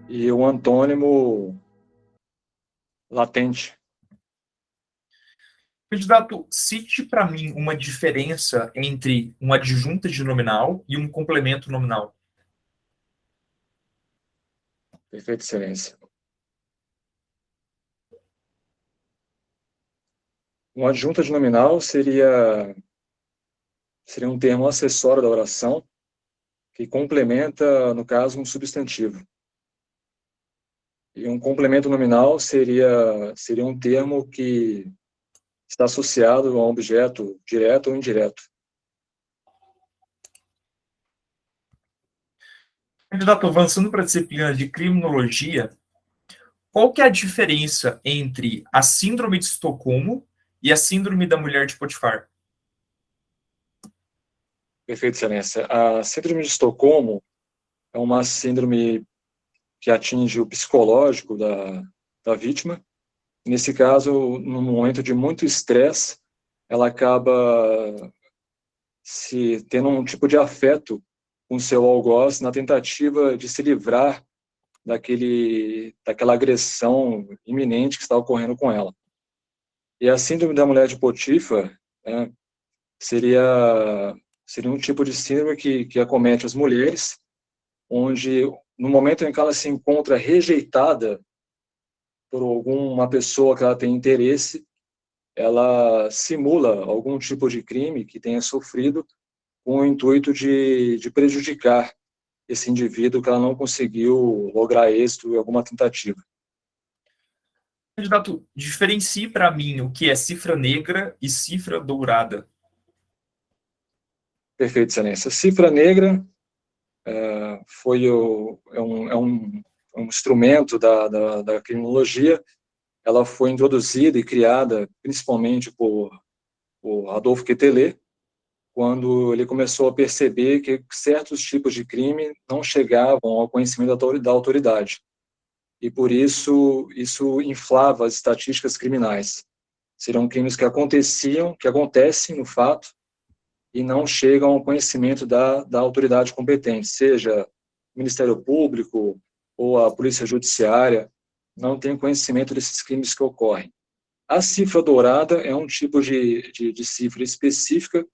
e o antônimo latente. Candidato, cite para mim uma diferença entre uma adjunta de nominal e um complemento nominal. Perfeito, excelência. Uma adjunta de nominal seria um termo acessório da oração que complementa, no caso, um substantivo. E um complemento nominal seria um termo que está associado a um objeto direto ou indireto. Candidato, avançando para a disciplina de criminologia, qual que é a diferença entre a síndrome de Estocolmo e a síndrome da mulher de Potifar? Perfeito, excelência. A síndrome de Estocolmo é uma síndrome que atinge o psicológico da vítima. Nesse caso, num momento de muito estresse, ela acaba se tendo um tipo de afeto com seu algoz na tentativa de se livrar daquela agressão iminente que está ocorrendo com ela. E a síndrome da mulher de Potifar, né, seria um tipo de síndrome que acomete as mulheres, onde no momento em que ela se encontra rejeitada por alguma pessoa que ela tem interesse, ela simula algum tipo de crime que tenha sofrido com o intuito de prejudicar esse indivíduo que ela não conseguiu lograr êxito em alguma tentativa. Candidato, diferencie para mim o que é cifra negra e cifra dourada. Perfeito, excelência. Cifra negra é um instrumento da criminologia. Ela foi introduzida e criada principalmente por Adolfo Quetelet, quando ele começou a perceber que certos tipos de crime não chegavam ao conhecimento da autoridade. E por isso inflava as estatísticas criminais. Seriam crimes que acontecem no fato, e não chegam ao conhecimento da autoridade competente, seja o Ministério Público ou a Polícia Judiciária, não tem conhecimento desses crimes que ocorrem. A cifra dourada é um tipo de cifra específica,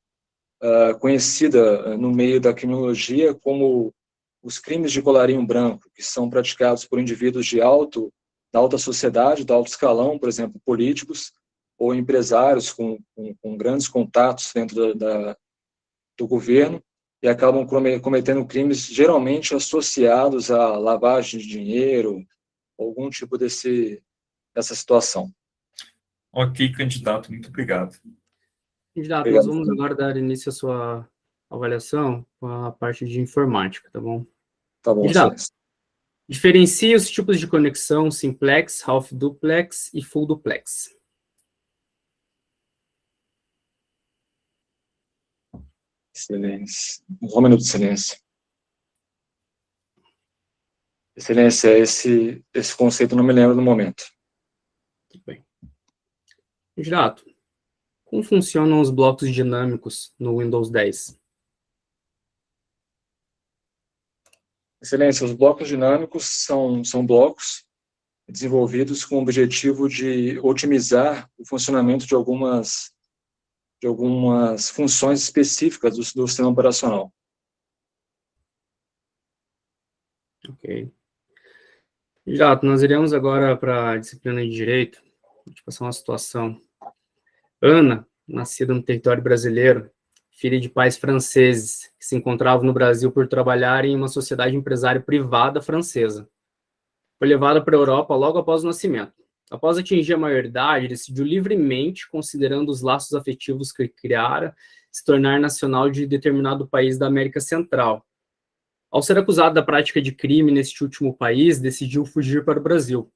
conhecida no meio da criminologia como os crimes de colarinho branco, que são praticados por indivíduos da alta sociedade, do alto escalão, por exemplo, políticos ou empresários com grandes contatos dentro do governo, e acabam cometendo crimes geralmente associados à lavagem de dinheiro, algum tipo dessa situação. Ok, candidato, muito obrigado. Candidato, nós Obrigado. vamos agora dar início à sua avaliação com a parte de informática, tá bom? Tá bom, Candidato, excelência. diferencie os tipos de conexão simplex, half duplex e full duplex. Excelência. Um minuto de silêncio. Excelência, esse conceito eu não me lembro no momento. Tudo bem. Candidato, como funcionam os blocos dinâmicos no Windows 10? Excelência, os blocos dinâmicos são blocos desenvolvidos com o objetivo de otimizar o funcionamento de algumas funções específicas do sistema operacional. Ok. Candidato, nós iremos agora para a disciplina de Direito. Vou te passar uma situação. Ana, nascida no território brasileiro, filha de pais franceses, que se encontravam no Brasil por trabalhar em uma sociedade empresária privada francesa. Foi levada para a Europa logo após o nascimento. Após atingir a maioridade, decidiu livremente, considerando os laços afetivos que criara, se tornar nacional de determinado país da América Central. Ao ser acusado da prática de crime neste último país, decidiu fugir para o Brasil.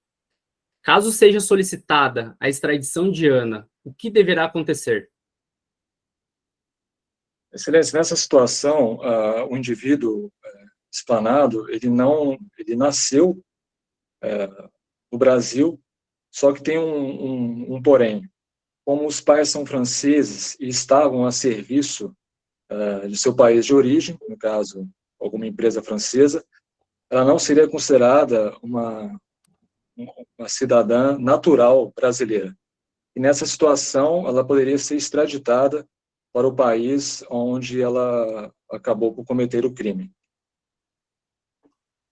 Caso seja solicitada a extradição de Ana, o que deverá acontecer? Excelência, nessa situação, o indivíduo explanado, ele nasceu no Brasil, só que tem um porém. Como os pais são franceses e estavam a serviço de seu país de origem, no caso, alguma empresa francesa, ela não seria considerada uma cidadã natural brasileira. E nessa situação, ela poderia ser extraditada para o país onde ela acabou por cometer o crime,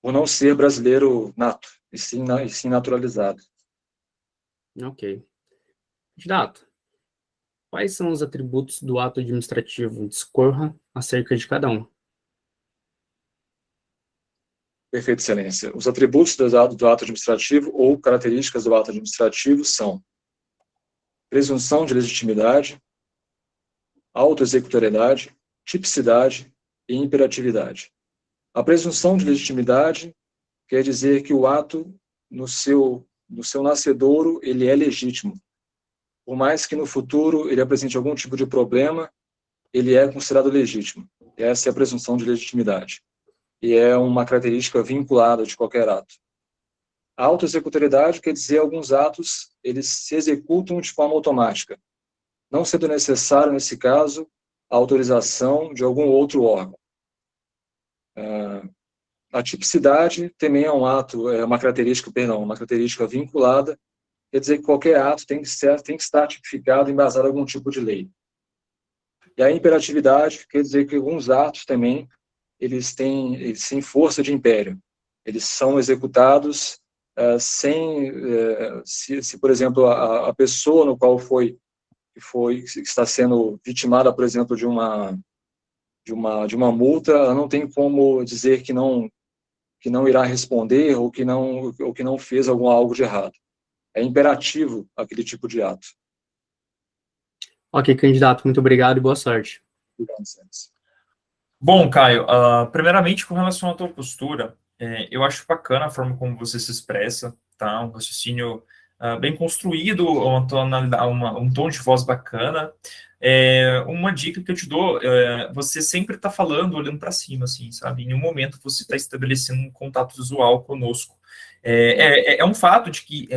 por não ser brasileiro nato, e sim naturalizado. Ok. Candidato, quais são os atributos do ato administrativo? Discorra acerca de cada um. Perfeito, excelência. Os atributos do ato administrativo ou características do ato administrativo são presunção de legitimidade, autoexecutoriedade, tipicidade e imperatividade. A presunção de legitimidade quer dizer que o ato, no seu nascedouro, ele é legítimo. Por mais que no futuro ele apresente algum tipo de problema, ele é considerado legítimo. Essa é a presunção de legitimidade. E é uma característica vinculada de qualquer ato. A autoexecutoriedade quer dizer que alguns atos eles se executam de forma automática, não sendo necessário, nesse caso, a autorização de algum outro órgão. A tipicidade também é uma característica vinculada, quer dizer que qualquer ato tem que estar tipificado, embasado em algum tipo de lei. E a imperatividade quer dizer que alguns atos também eles têm força de império. Eles são executados se, por exemplo, a pessoa no qual que está sendo vitimada, por exemplo, de uma multa, ela não tem como dizer que não irá responder ou que não fez algo de errado. É imperativo aquele tipo de ato. Ok, candidato, muito obrigado e boa sorte. Obrigado, Sérgio. Bom, Caio, primeiramente, com relação à tua postura, eu acho bacana a forma como você se expressa, tá? Um raciocínio bem construído, um tom de voz bacana. Uma dica que eu te dou, você sempre está falando, olhando para cima, assim, sabe? Em nenhum momento você está estabelecendo um contato visual conosco. É um fato de que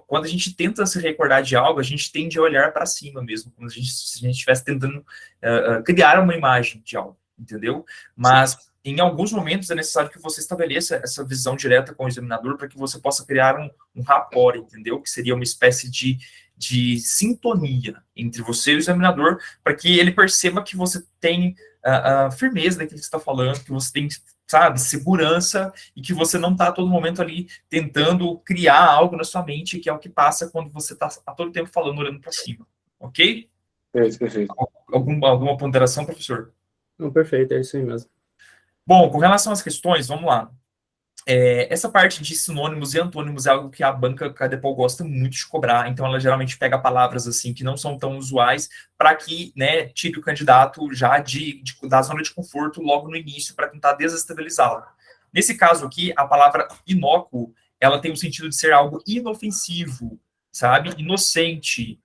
quando a gente tenta se recordar de algo, a gente tende a olhar para cima mesmo, como se a gente estivesse tentando criar uma imagem de algo, entendeu? Mas em alguns momentos é necessário que você estabeleça essa visão direta com o examinador para que você possa criar um rapport, entendeu? Que seria uma espécie de sintonia entre você e o examinador, para que ele perceba que você tem a firmeza daquilo que você está falando, que você tem, sabe, segurança, e que você não está a todo momento ali tentando criar algo na sua mente, que é o que passa quando você está a todo tempo falando, olhando para cima, ok? Perfeito. Alguma ponderação, professor? Não, perfeito, é isso aí mesmo. Bom, com relação às questões, vamos lá. Essa parte de sinônimos e antônimos é algo que a banca Cadepol gosta muito de cobrar, então ela geralmente pega palavras assim que não são tão usuais para que, né, tire o candidato já da zona de conforto logo no início para tentar desestabilizá-lo. Nesse caso aqui, a palavra inócuo, ela tem o sentido de ser algo inofensivo, sabe? Inocente,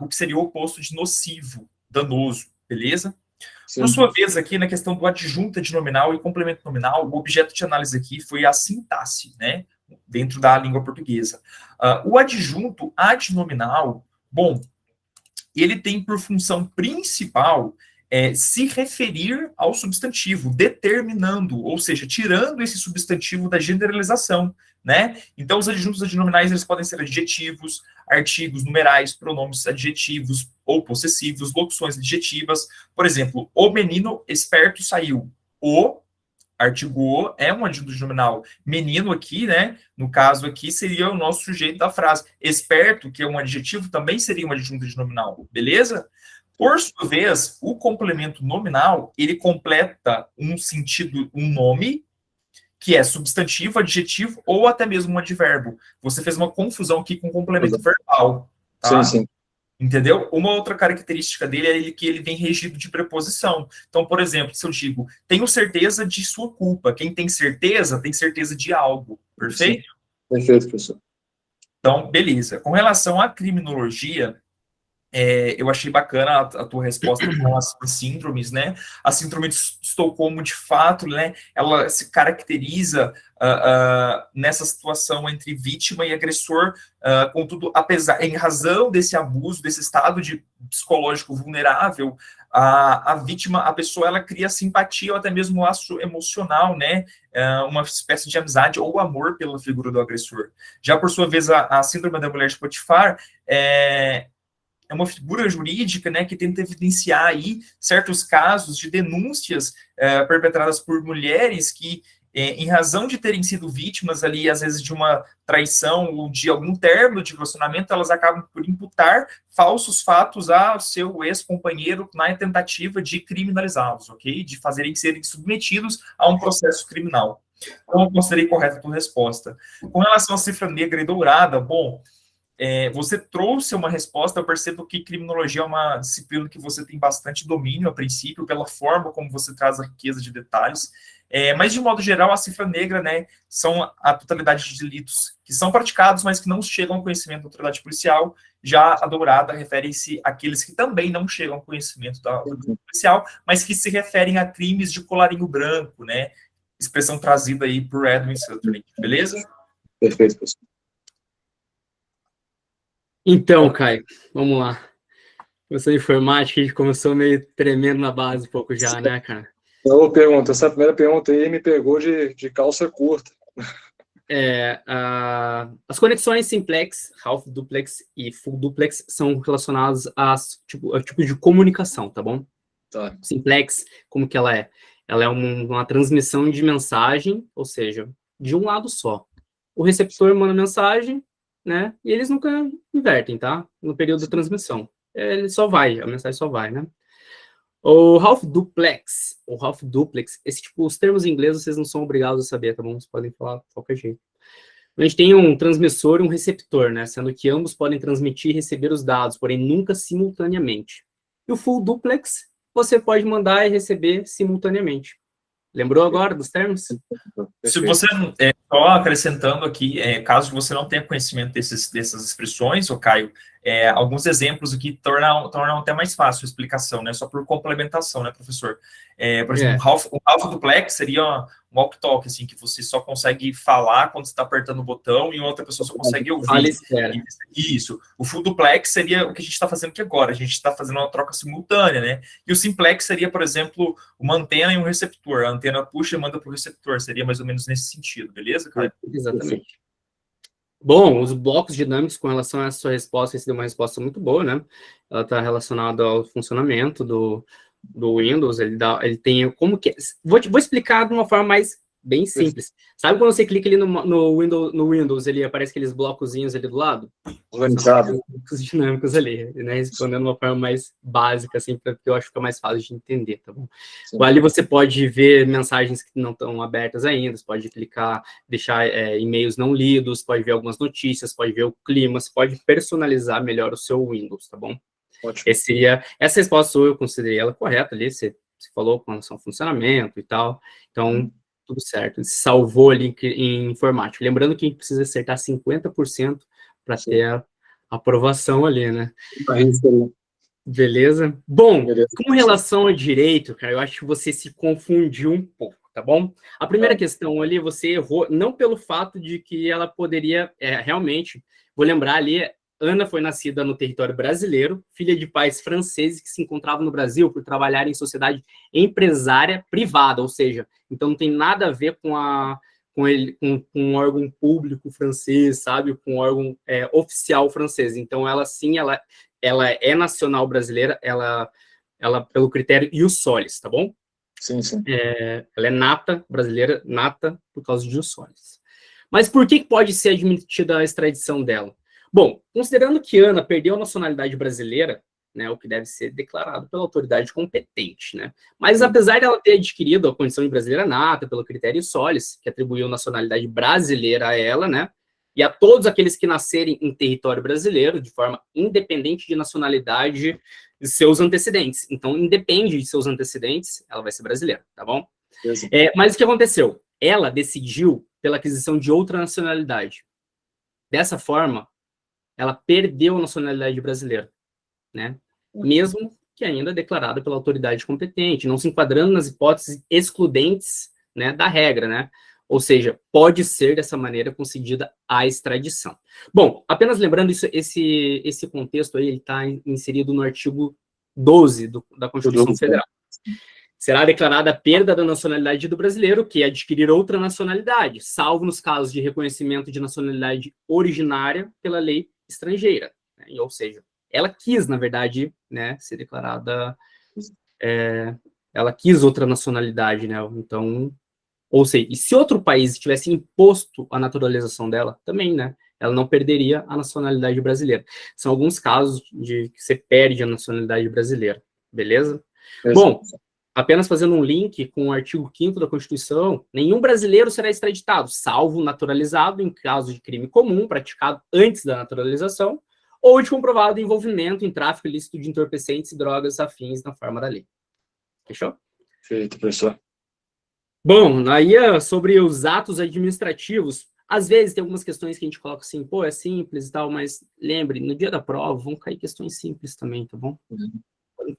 o que seria o oposto de nocivo, danoso, beleza? Por sua vez, aqui na questão do adjunto adnominal e complemento nominal, o objeto de análise aqui foi a sintaxe, né, dentro da língua portuguesa. O adjunto adnominal, bom, ele tem por função principal se referir ao substantivo, determinando, ou seja, tirando esse substantivo da generalização, né? Então, os adjuntos adnominais, eles podem ser adjetivos, artigos, numerais, pronomes adjetivos ou possessivos, locuções adjetivas. Por exemplo, o menino esperto saiu. O artigo o é um adjunto adnominal. Menino aqui, né? No caso aqui, seria o nosso sujeito da frase. Esperto, que é um adjetivo, também seria um adjunto adnominal. Beleza? Por sua vez, o complemento nominal, ele completa um sentido, um nome, que é substantivo, adjetivo ou até mesmo um advérbio. Você fez uma confusão aqui com complemento verbal, tá? Sim. Entendeu? Uma outra característica dele é que ele vem regido de preposição. Então, por exemplo, se eu digo, tenho certeza de sua culpa. Quem tem certeza de algo. Perfeito? Sim. Perfeito, professor. Então, beleza. Com relação à criminologia, Eu achei bacana a tua resposta com relação às síndromes, né? A síndrome de Estocolmo, de fato, né? Ela se caracteriza nessa situação entre vítima e agressor, contudo, em razão desse abuso, desse estado de psicológico vulnerável, a vítima, a pessoa, ela cria simpatia ou até mesmo laço emocional, né? Uma espécie de amizade ou amor pela figura do agressor. Já por sua vez, a síndrome da mulher de Potifar é uma figura jurídica, né, que tenta evidenciar aí certos casos de denúncias perpetradas por mulheres que, em razão de terem sido vítimas ali, às vezes, de uma traição ou de algum término de relacionamento, elas acabam por imputar falsos fatos ao seu ex-companheiro na tentativa de criminalizá-los, ok? De serem submetidos a um processo criminal. Então, eu considerei correta a tua resposta. Com relação à cifra negra e dourada, bom, você trouxe uma resposta. Eu percebo que criminologia é uma disciplina que você tem bastante domínio, a princípio, pela forma como você traz a riqueza de detalhes, mas, de modo geral, a cifra negra, né, são a totalidade de delitos que são praticados, mas que não chegam ao conhecimento da autoridade policial. Já a dourada refere-se àqueles que também não chegam ao conhecimento da autoridade policial, mas que se referem a crimes de colarinho branco, né, expressão trazida aí por Edwin Sutherland, beleza? Perfeito, professor. Então, Caio, vamos lá. Professor de informática, a gente começou meio tremendo na base um pouco já, né, cara? Eu pergunto, essa primeira pergunta aí me pegou de calça curta. As conexões simplex, half duplex e full duplex são relacionadas a tipo de comunicação, tá bom? Tá. Simplex, como que ela é? Ela é uma transmissão de mensagem, ou seja, de um lado só. O receptor manda mensagem, né? E eles nunca invertem, tá? No período da transmissão. Ele só vai, a mensagem só vai, né? O half duplex, os termos em inglês vocês não são obrigados a saber, tá bom? Vocês podem falar de qualquer jeito. A gente tem um transmissor e um receptor, né? Sendo que ambos podem transmitir e receber os dados, porém nunca simultaneamente. E o full duplex, você pode mandar e receber simultaneamente. Lembrou agora dos termos? Se você, só acrescentando aqui, caso você não tenha conhecimento dessas expressões, ô Caio, alguns exemplos aqui tornam até mais fácil a explicação, né? Só por complementação, né, professor? Por exemplo, o half duplex seria um walk-talk, assim, que você só consegue falar quando você está apertando o botão e outra pessoa só consegue ouvir. Isso. O full duplex seria o que a gente está fazendo aqui agora. A gente está fazendo uma troca simultânea, né? E o simplex seria, por exemplo, uma antena e um receptor. A antena puxa e manda para o receptor. Seria mais ou menos nesse sentido, beleza, cara? Exatamente. Bom, os blocos dinâmicos, com relação a essa sua resposta, essa deu uma resposta muito boa, né? Ela está relacionada ao funcionamento do Windows. Ele tem como que... Vou explicar de uma forma bem simples. Sabe quando você clica ali no Windows, ele aparece aqueles blocozinhos ali do lado? Organizado. Os dinâmicos ali, né? Respondendo de uma forma mais básica, assim, porque eu acho que fica mais fácil de entender, tá bom? Sim. Ali você pode ver mensagens que não estão abertas ainda, você pode clicar, deixar e-mails não lidos, pode ver algumas notícias, pode ver o clima, você pode personalizar melhor o seu Windows, tá bom? Ótimo. Essa resposta eu considerei ela correta ali, você falou com relação ao funcionamento e tal, então... Tudo certo, ele salvou ali em informática. Lembrando que a gente precisa acertar 50% para ter a aprovação ali, né? Beleza? Bom, com relação ao direito, cara, eu acho que você se confundiu um pouco, tá bom? A primeira questão ali, você errou, não pelo fato de que ela poderia, realmente, vou lembrar ali, Ana foi nascida no território brasileiro, filha de pais franceses que se encontravam no Brasil por trabalhar em sociedade empresária privada, ou seja, então não tem nada a ver com um órgão público francês, sabe, com um órgão oficial francês. Então ela sim, ela é nacional brasileira, ela pelo critério ius solis, tá bom? Sim, sim. Ela é nata brasileira, nata por causa de ius solis. Mas por que pode ser admitida a extradição dela? Bom, considerando que Ana perdeu a nacionalidade brasileira, né, o que deve ser declarado pela autoridade competente, né? Mas apesar dela ter adquirido a condição de brasileira nata pelo critério Solis, que atribuiu nacionalidade brasileira a ela, né, e a todos aqueles que nascerem em território brasileiro de forma independente de nacionalidade de seus antecedentes. Então, independe de seus antecedentes, ela vai ser brasileira, tá bom? Mas o que aconteceu? Ela decidiu pela aquisição de outra nacionalidade. Dessa forma, ela perdeu a nacionalidade brasileira. né? Mesmo que ainda declarada pela autoridade competente, não se enquadrando nas hipóteses excludentes, né, da regra, né? Ou seja, pode ser dessa maneira concedida a extradição. Bom, apenas lembrando isso, esse contexto aí, ele está inserido no artigo 12 da Constituição Federal. Será declarada a perda da nacionalidade do brasileiro que adquirir outra nacionalidade, salvo nos casos de reconhecimento de nacionalidade originária pela lei estrangeira, né? Ou seja, ela quis, na verdade, né, ser declarada, ela quis outra nacionalidade, né? Então, ou seja, e se outro país tivesse imposto a naturalização dela, também, né? Ela não perderia a nacionalidade brasileira. São alguns casos de que você perde a nacionalidade brasileira, beleza? Bom, apenas fazendo um link com o artigo 5º da Constituição, nenhum brasileiro será extraditado, salvo naturalizado em caso de crime comum praticado antes da naturalização, ou de comprovado envolvimento em tráfico ilícito de entorpecentes e drogas afins na forma da lei. Fechou? Perfeito, professor. Bom, aí sobre os atos administrativos, às vezes tem algumas questões que a gente coloca assim, pô, é simples e tal, mas lembre, no dia da prova vão cair questões simples também, tá bom?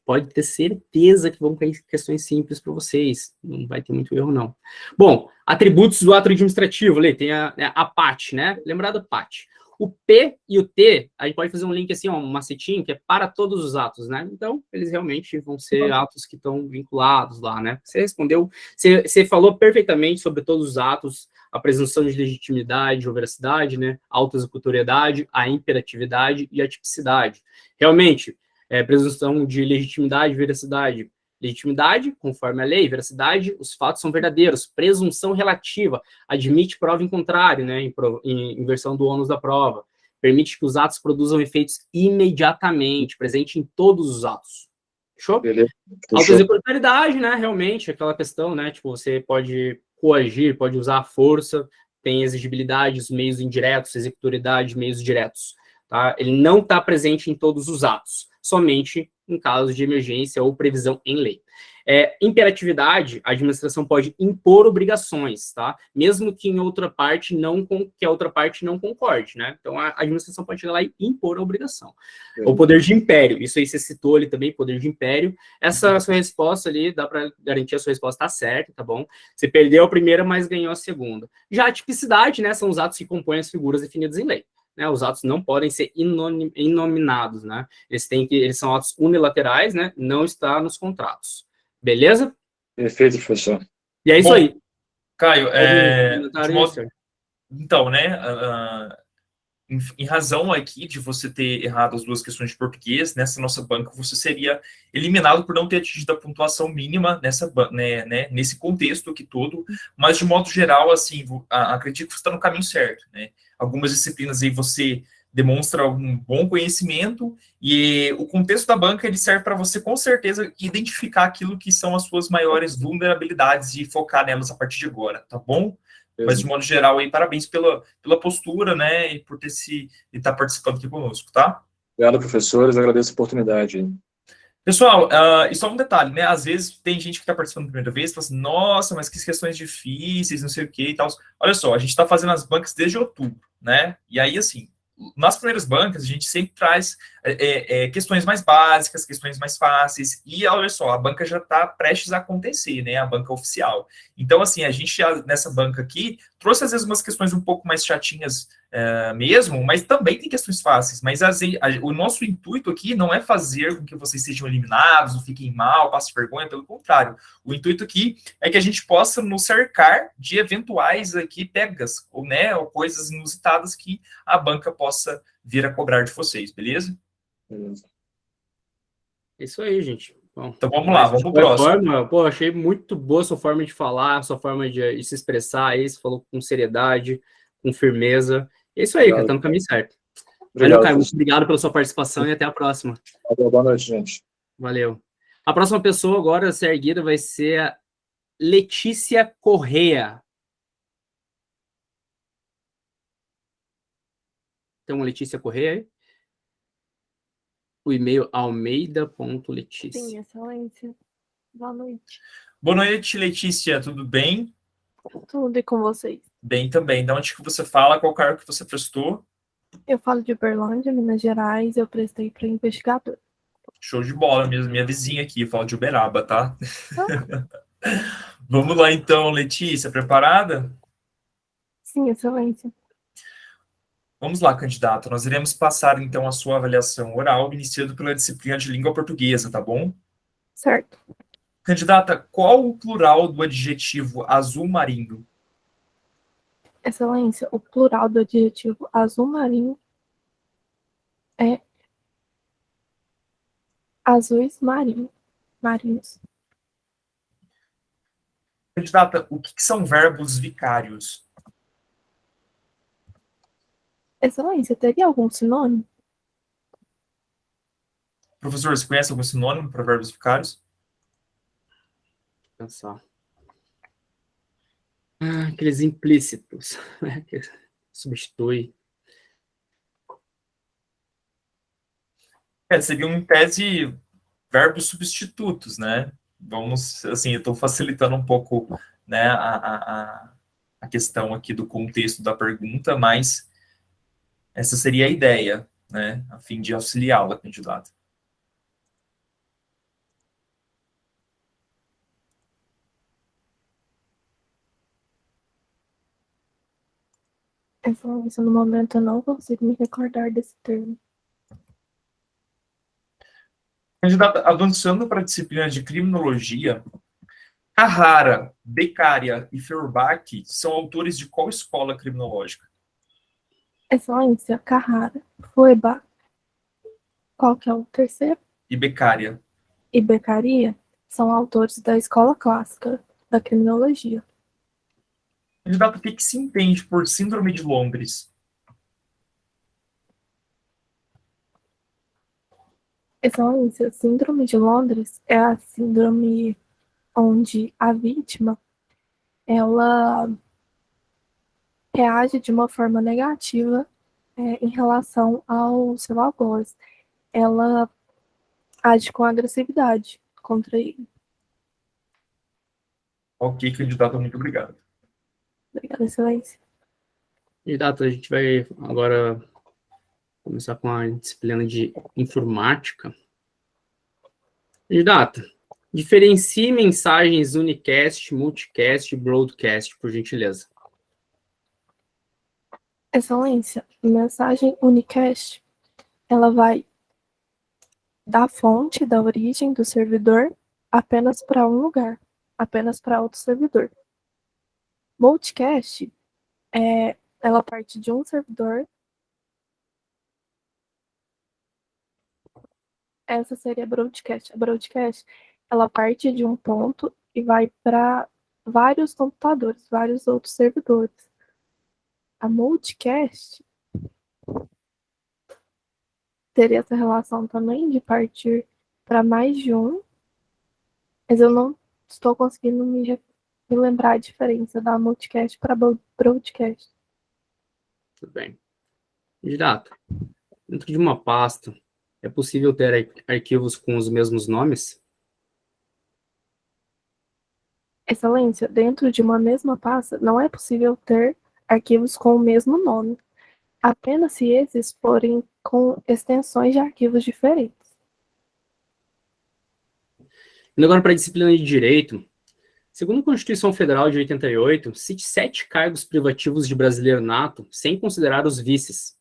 Pode ter certeza que vão cair questões simples para vocês, não vai ter muito erro, não. Bom, atributos do ato administrativo, tem a PAT, né? Lembrar da PAT. O P e o T, a gente pode fazer um link assim, um macetinho, que é para todos os atos, né? Então, eles realmente vão ser atos que estão vinculados lá, né? Você respondeu, você falou perfeitamente sobre todos os atos, a presunção de legitimidade ou veracidade, né? A autoexecutoriedade, a imperatividade e a tipicidade. Realmente, presunção de legitimidade, veracidade. Legitimidade, conforme a lei, veracidade, os fatos são verdadeiros. Presunção relativa, admite prova em contrário, né, em inversão do ônus da prova. Permite que os atos produzam efeitos imediatamente, presente em todos os atos. Fechou? Autoexecutoriedade, né, realmente, aquela questão, né, tipo, você pode coagir, pode usar a força, tem exigibilidade, os meios indiretos, executoriedade, meios diretos. Tá? Ele não está presente em todos os atos, somente em casos de emergência ou previsão em lei. Imperatividade, a administração pode impor obrigações, tá? Mesmo que em outra parte que a outra parte não concorde, né? Então a administração pode chegar lá e impor a obrigação. O poder de império, isso aí você citou ali também, poder de império. Essa sua resposta ali, dá para garantir a sua resposta tá certa, tá bom? Você perdeu a primeira, mas ganhou a segunda. Já a tipicidade, né? São os atos que compõem as figuras definidas em lei. Né, os atos não podem ser inominados, né? Eles são atos unilaterais, né? Não está nos contratos. Beleza? Perfeito, professor. E é isso aí. Caio, então, né? Em razão aqui de você ter errado as duas questões de português, nessa nossa banca você seria eliminado por não ter atingido a pontuação mínima nesse contexto aqui todo, mas de modo geral, assim, acredito que você está no caminho certo, né? Algumas disciplinas aí você demonstra um bom conhecimento e o contexto da banca ele serve para você, com certeza, identificar aquilo que são as suas maiores vulnerabilidades e focar nelas a partir de agora, tá bom? Mas, de modo geral, aí, parabéns pela postura, né, e por estar participando aqui conosco, tá? Obrigado, professores, agradeço a oportunidade. Pessoal, e só um detalhe, né, às vezes tem gente que está participando pela primeira vez e fala assim, nossa, mas que questões difíceis, não sei o que e tal. Olha só, a gente está fazendo as bancas desde outubro, né, e aí, assim, nas primeiras bancas, a gente sempre traz questões mais básicas, questões mais fáceis, e olha só, a banca já está prestes a acontecer, né, a banca oficial. Então, assim, a gente já, nessa banca aqui, trouxe às vezes umas questões um pouco mais chatinhas mesmo, mas também tem questões fáceis, mas o nosso intuito aqui não é fazer com que vocês sejam eliminados, ou fiquem mal, passem vergonha, pelo contrário. O intuito aqui é que a gente possa nos cercar de eventuais aqui pegas, ou coisas inusitadas que a banca possa vir a cobrar de vocês, beleza? Beleza. É isso aí, gente. Bom, então vamos lá, vamos pro próximo. Pô, achei muito boa a sua forma de falar, a sua forma de se expressar aí, você falou com seriedade, com firmeza. É isso aí, cara, tá no caminho certo. Valeu, Caio, muito obrigado pela sua participação e até a próxima. Boa noite, gente. Valeu. A próxima pessoa agora a ser erguida vai ser a Letícia Correa. Tem uma Letícia Correa aí? O e-mail almeida.letícia. Sim, excelência. Boa noite. Boa noite, Letícia, tudo bem? Tudo e com vocês? Bem também. De onde que você fala? Qual cargo que você prestou? Eu falo de Uberlândia, Minas Gerais. Eu prestei para investigador. Show de bola, minha vizinha aqui, fala de Uberaba, tá? Ah, Vamos lá então, Letícia, preparada? sim, excelência. Vamos lá, candidato. Nós iremos passar então a sua avaliação oral, iniciando pela disciplina de língua portuguesa, tá bom? Certo. Candidata, qual o plural do adjetivo azul marinho? Excelência, o plural do adjetivo azul marinho é azuis marinhos. Candidata, o que são verbos vicários? Excelência, teria algum sinônimo? Professor, você conhece algum sinônimo para verbos vicários? Pensar. Aqueles implícitos, né? Que substitui. Seriam, em tese, verbos substitutos, né? Vamos, assim, eu estou facilitando um pouco, né, a questão aqui do contexto da pergunta, mas essa seria a ideia, né, a fim de auxiliá-la, candidata. Excelência, no momento eu não consigo me recordar desse termo. Candidata, avançando para a disciplina de criminologia, Carrara, Beccaria e Feuerbach são autores de qual escola criminológica? Excelência, Carrara, Feuerbach, qual que é o terceiro? E Beccaria. E Beccaria são autores da escola clássica da criminologia. Candidato, o que se entende por Síndrome de Londres? Excelência, síndrome de Londres é a síndrome onde a vítima ela reage de uma forma negativa em relação ao seu algoz. Ela age com agressividade contra ele. Ok, candidato, muito obrigado. Obrigada, excelência. Candidato, a gente vai agora começar com a disciplina de informática. Candidato, diferencie mensagens unicast, multicast e broadcast, por gentileza. Excelência, mensagem unicast, ela vai da fonte, da origem do servidor apenas para um lugar, apenas para outro servidor. Multicast, ela parte de um servidor. Essa seria a broadcast. A broadcast, ela parte de um ponto e vai para vários computadores, vários outros servidores. A multicast teria essa relação também de partir para mais de um, mas eu não estou conseguindo me lembrar a diferença da multicast para broadcast. Tudo bem. Candidato, dentro de uma pasta, é possível ter arquivos com os mesmos nomes? Excelência, dentro de uma mesma pasta, não é possível ter arquivos com o mesmo nome, apenas se esses forem com extensões de arquivos diferentes. Indo agora para a disciplina de Direito, segundo a Constituição Federal de 88, cite 7 cargos privativos de brasileiro nato, sem considerar os vices.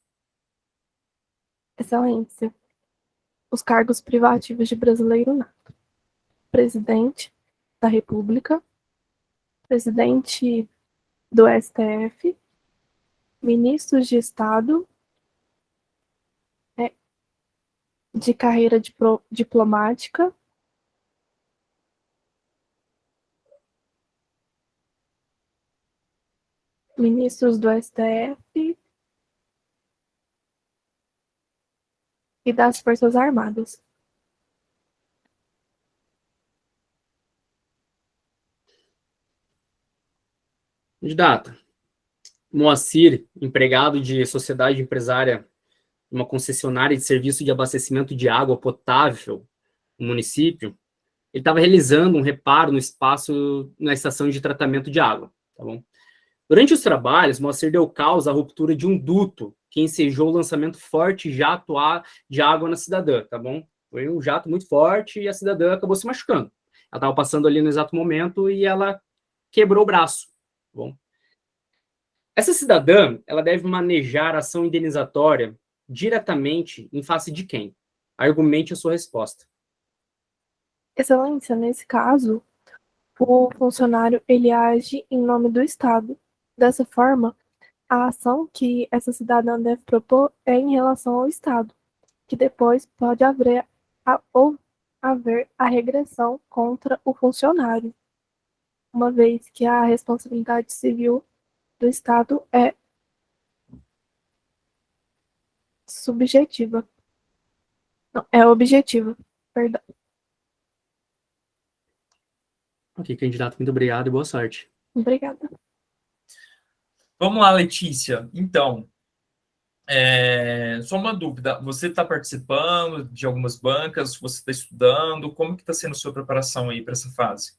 Excelência, os cargos privativos de brasileiro nato. Presidente da República, presidente do STF, ministros de Estado, de carreira diplomática, ministros do STF e das Forças Armadas. Candidato, Moacir, empregado de sociedade empresária, uma concessionária de serviço de abastecimento de água potável no município, ele estava realizando um reparo no espaço na estação de tratamento de água, tá bom? Durante os trabalhos, Moacir deu causa à ruptura de um duto que ensejou o lançamento forte de jato de água na cidadã, tá bom? Foi um jato muito forte e a cidadã acabou se machucando. Ela estava passando ali no exato momento e ela quebrou o braço. Tá bom? Essa cidadã, ela deve manejar a ação indenizatória diretamente em face de quem? Argumente a sua resposta. Excelência, nesse caso, o funcionário ele age em nome do Estado. Dessa forma, a ação que essa cidadã deve propor é em relação ao Estado, que depois pode haver a regressão contra o funcionário, uma vez que a responsabilidade civil do Estado é subjetiva. Não, é objetiva, perdão. Ok, candidato, muito obrigado e boa sorte. Obrigada. Vamos lá, Letícia. Então, só uma dúvida. Você está participando de algumas bancas? Você está estudando? Como que está sendo a sua preparação aí para essa fase?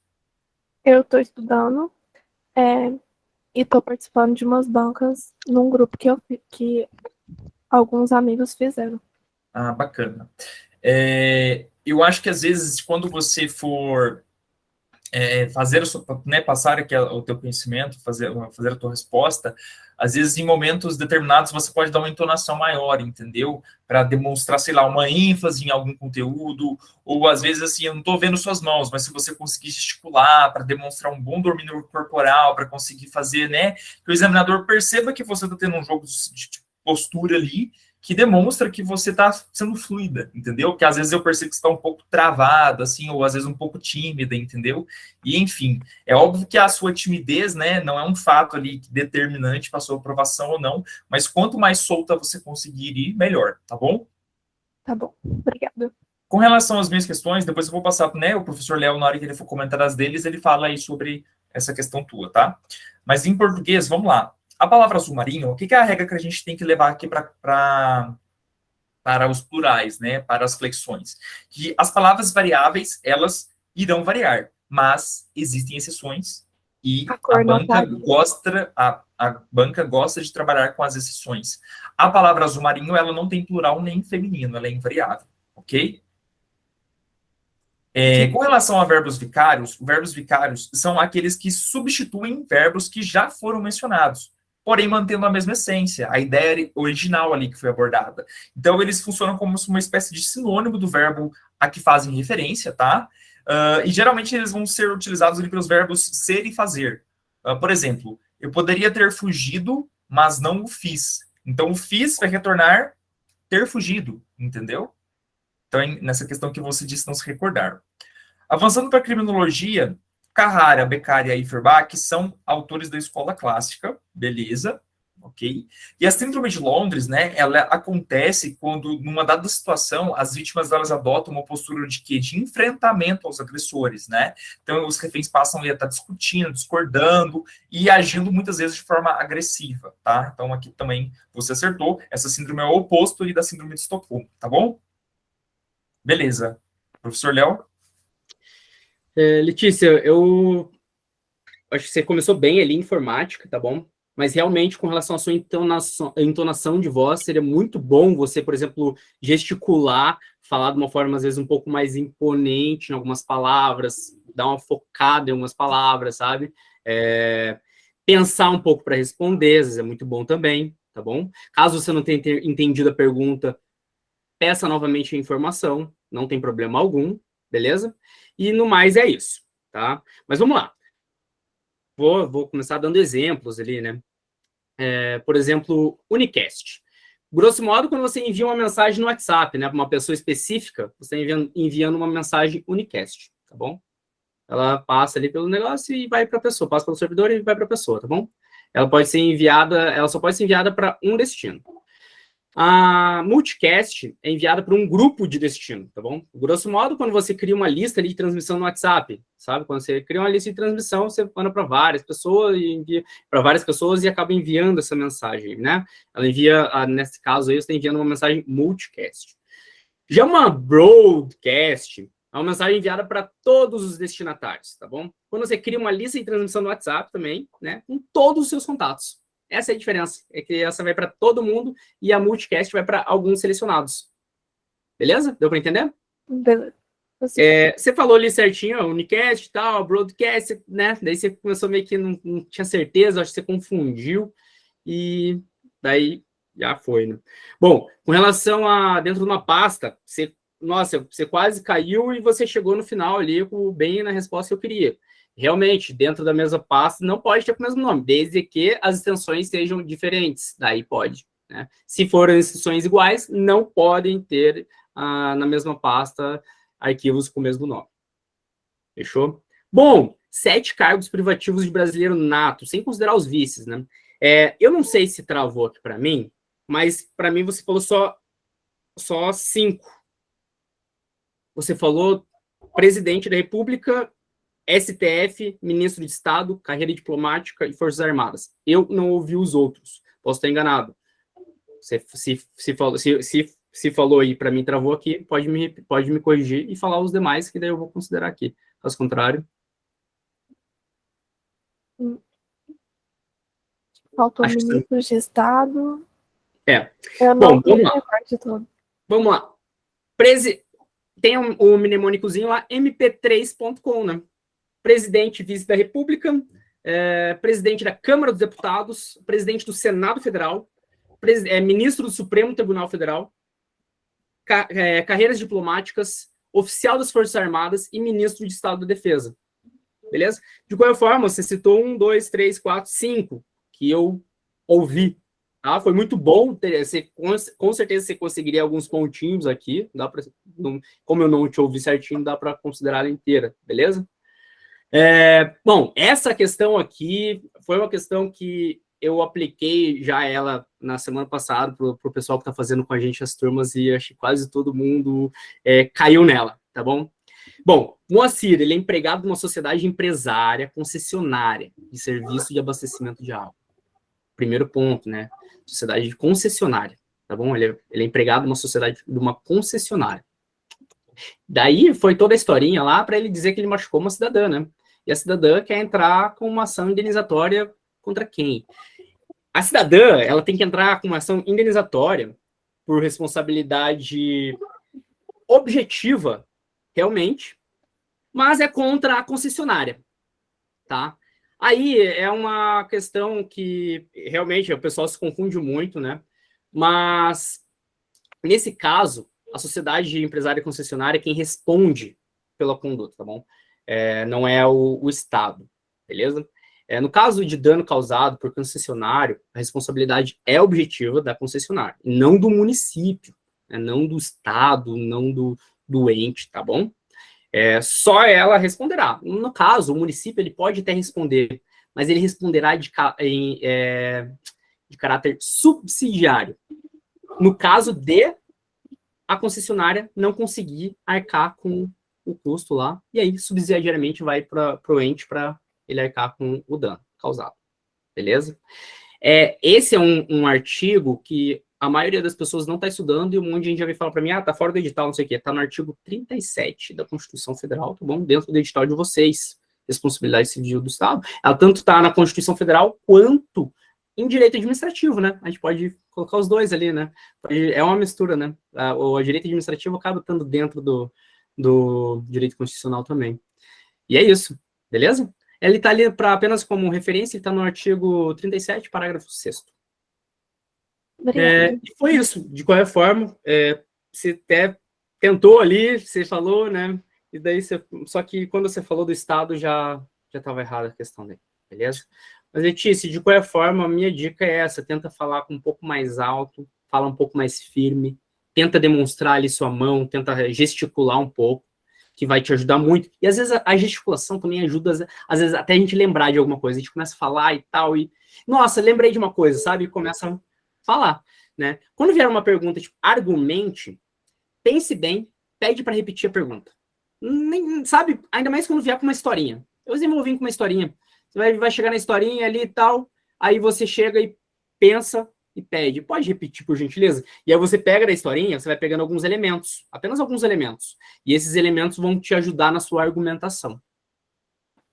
Eu estou estudando e estou participando de umas bancas num grupo que alguns amigos fizeram. Ah, bacana. Eu acho que às vezes, quando você for fazer a sua, né, passar aqui o teu conhecimento, fazer a tua resposta, às vezes em momentos determinados você pode dar uma entonação maior, entendeu? Para demonstrar, sei lá, uma ênfase em algum conteúdo, ou às vezes assim, eu não estou vendo suas mãos, mas se você conseguir gesticular para demonstrar um bom domínio corporal, para conseguir fazer, né, que o examinador perceba que você está tendo um jogo de postura ali, que demonstra que você está sendo fluida, entendeu? Porque às vezes eu percebo que você está um pouco travado, assim, ou às vezes um pouco tímida, entendeu? E, enfim, é óbvio que a sua timidez, né, não é um fato ali determinante para a sua aprovação ou não, mas quanto mais solta você conseguir ir, melhor, tá bom? Tá bom, obrigada. Com relação às minhas questões, depois eu vou passar, né, o professor Léo, na hora que ele for comentar as deles, ele fala aí sobre essa questão tua, tá? Mas em português, vamos lá. A palavra azul marinho, o que é a regra que a gente tem que levar aqui para os plurais, né, para as flexões? Que as palavras variáveis, elas irão variar, mas existem exceções e a banca gosta de trabalhar com as exceções. A palavra azul marinho, ela não tem plural nem feminino, ela é invariável, ok? Com relação a verbos vicários são aqueles que substituem verbos que já foram mencionados, porém mantendo a mesma essência, a ideia original ali que foi abordada. Então, eles funcionam como uma espécie de sinônimo do verbo a que fazem referência, tá? E geralmente eles vão ser utilizados ali pelos verbos ser e fazer. Por exemplo, eu poderia ter fugido, mas não o fiz. Então, o fiz vai retornar ter fugido, entendeu? Então, nessa questão que você disse não se recordar. Avançando para a criminologia, Carrara, Beccaria e Feuerbach são autores da escola clássica, beleza, ok? E a síndrome de Londres, né, ela acontece quando, numa dada situação, as vítimas elas adotam uma postura de quê? De enfrentamento aos agressores, né? Então, os reféns passam a estar discutindo, discordando e agindo muitas vezes de forma agressiva, tá? Então, aqui também você acertou, essa síndrome é o oposto da síndrome de Estocolmo, tá bom? Beleza. Professor Léo? Letícia, eu acho que você começou bem ali em informática, tá bom? Mas realmente, com relação à sua entonação de voz, seria muito bom você, por exemplo, gesticular, falar de uma forma, às vezes, um pouco mais imponente em algumas palavras, dar uma focada em algumas palavras, sabe? Pensar um pouco para responder, às vezes é muito bom também, tá bom? Caso você não tenha entendido a pergunta, peça novamente a informação, não tem problema algum, beleza? E no mais é isso, tá? Mas vamos lá. Vou começar dando exemplos ali, né? Por exemplo, Unicast. Grosso modo, quando você envia uma mensagem no WhatsApp, né, para uma pessoa específica, você está enviando uma mensagem Unicast, tá bom? Ela passa ali pelo negócio e vai para a pessoa, passa pelo servidor e vai para a pessoa, tá bom? Ela só pode ser enviada para um destino. A multicast é enviada para um grupo de destino, tá bom? Grosso modo, quando você cria uma lista ali de transmissão no WhatsApp, sabe? Quando você cria uma lista de transmissão, você manda para várias pessoas e envia para várias pessoas e acaba enviando essa mensagem, né? Ela envia, nesse caso aí, você está enviando uma mensagem multicast. Já uma broadcast é uma mensagem enviada para todos os destinatários, tá bom? Quando você cria uma lista de transmissão no WhatsApp também, né? Com todos os seus contatos. Essa é a diferença, é que essa vai para todo mundo e a multicast vai para alguns selecionados. Beleza? Deu para entender? Beleza. Você falou ali certinho, ó, Unicast e tal, Broadcast, né? Daí você começou meio que não tinha certeza, acho que você confundiu, e daí já foi, né? Bom, com relação a dentro de uma pasta, você quase caiu e você chegou no final ali bem na resposta que eu queria. Realmente, dentro da mesma pasta, não pode ter o mesmo nome, desde que as extensões sejam diferentes, daí pode, né? Se forem extensões iguais, não podem ter na mesma pasta arquivos com o mesmo nome. Fechou? Bom, 7 cargos privativos de brasileiro nato, sem considerar os vices, né? Eu não sei se travou aqui para mim, mas para mim você falou só 5. Você falou presidente da República, STF, ministro de Estado, carreira diplomática e Forças Armadas. Eu não ouvi os outros. Posso estar enganado. Se falou aí para mim, travou aqui, pode me corrigir e falar os demais, que daí eu vou considerar aqui. Caso contrário. Faltou ministro de Estado. Eu não vamos lá. Todo. Vamos lá. Tem o mnemônicozinho lá, mp3.com, né? Presidente e vice da República, presidente da Câmara dos Deputados, presidente do Senado Federal, ministro do Supremo Tribunal Federal, carreiras diplomáticas, oficial das Forças Armadas e ministro de Estado da Defesa. Beleza? De qualquer forma, você citou 1, 2, 3, 4, 5 que eu ouvi. Tá? Foi muito bom. Com certeza você conseguiria alguns pontinhos aqui. Como eu não te ouvi certinho, dá para considerar ela inteira. Beleza? Bom, essa questão aqui foi uma questão que eu apliquei já ela na semana passada para o pessoal que está fazendo com a gente as turmas e acho que quase todo mundo caiu nela, tá bom? Bom, Moacir, ele é empregado de uma sociedade empresária concessionária de serviço de abastecimento de água. Primeiro ponto, né? Sociedade concessionária, tá bom? Ele é empregado de uma sociedade, de uma concessionária. Daí foi toda a historinha lá para ele dizer que ele machucou uma cidadã, né? E a cidadã quer entrar com uma ação indenizatória contra quem? A cidadã, ela tem que entrar com uma ação indenizatória por responsabilidade objetiva, realmente, mas é contra a concessionária, tá? Aí é uma questão que realmente o pessoal se confunde muito, né? Mas, nesse caso, a sociedade empresária concessionária é quem responde pela conduta, tá bom? Não é o Estado, beleza? No caso de dano causado por concessionário, a responsabilidade é objetiva da concessionária, não do município, né? Não do Estado, não do ente, tá bom? Só ela responderá. No caso, o município ele pode até responder, mas ele responderá de caráter subsidiário. No caso de a concessionária não conseguir arcar com o custo lá, e aí subsidiariamente vai para o ente para ele arcar com o dano causado. Beleza? Esse é um artigo que a maioria das pessoas não está estudando e um monte de gente já vem falar para mim, tá fora do edital, não sei o quê. Está no artigo 37 da Constituição Federal, tá bom? Dentro do edital de vocês, responsabilidade civil do Estado. Ela tanto está na Constituição Federal quanto em direito administrativo, né? A gente pode colocar os dois ali, né? É uma mistura, né? O direito administrativo acaba estando dentro do direito constitucional também. E é isso, beleza? Ele está ali apenas como referência, ele está no artigo 37, parágrafo 6º. E foi isso. De qualquer forma, você até tentou ali, você falou, né? E daí só que quando você falou do Estado, já estava errada a questão dele, beleza? Mas, Letícia, de qualquer forma, a minha dica é essa, tenta falar com um pouco mais alto, fala um pouco mais firme, tenta demonstrar ali sua mão, tenta gesticular um pouco, que vai te ajudar muito. E, às vezes, a gesticulação também ajuda, às vezes, até a gente lembrar de alguma coisa. A gente começa a falar e tal, e... Nossa, lembrei de uma coisa, sabe? E começa a falar, né? Quando vier uma pergunta, tipo, argumente, pense bem, pede para repetir a pergunta. Sabe? Ainda mais quando vier com uma historinha. Eu desenvolvi com uma historinha. Você vai chegar na historinha ali e tal, aí você chega e pensa e pede. Pode repetir, por gentileza? E aí você pega da historinha, você vai pegando alguns elementos, apenas alguns elementos. E esses elementos vão te ajudar na sua argumentação.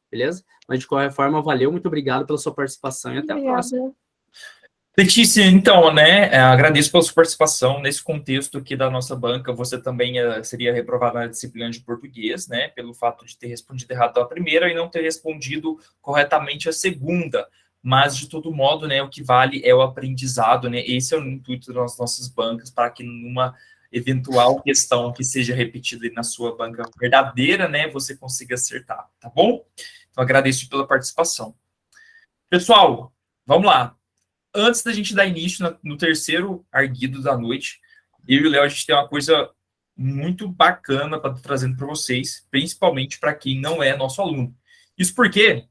Beleza? Mas, de qualquer forma, valeu, muito obrigado pela sua participação e até a próxima. Letícia, então, né, agradeço pela sua participação nesse contexto aqui da nossa banca. Você também seria reprovado na disciplina de português, né, pelo fato de ter respondido errado a primeira e não ter respondido corretamente a segunda. Mas, de todo modo, né, o que vale é o aprendizado, né, esse é o intuito das nossas bancas, para que numa eventual questão que seja repetida na sua banca verdadeira, né, você consiga acertar, tá bom? Então, agradeço pela participação. Pessoal, vamos lá. Antes da gente dar início no terceiro arguido da noite, eu e o Léo, a gente tem uma coisa muito bacana para trazendo para vocês, principalmente para quem não é nosso aluno. Isso porque,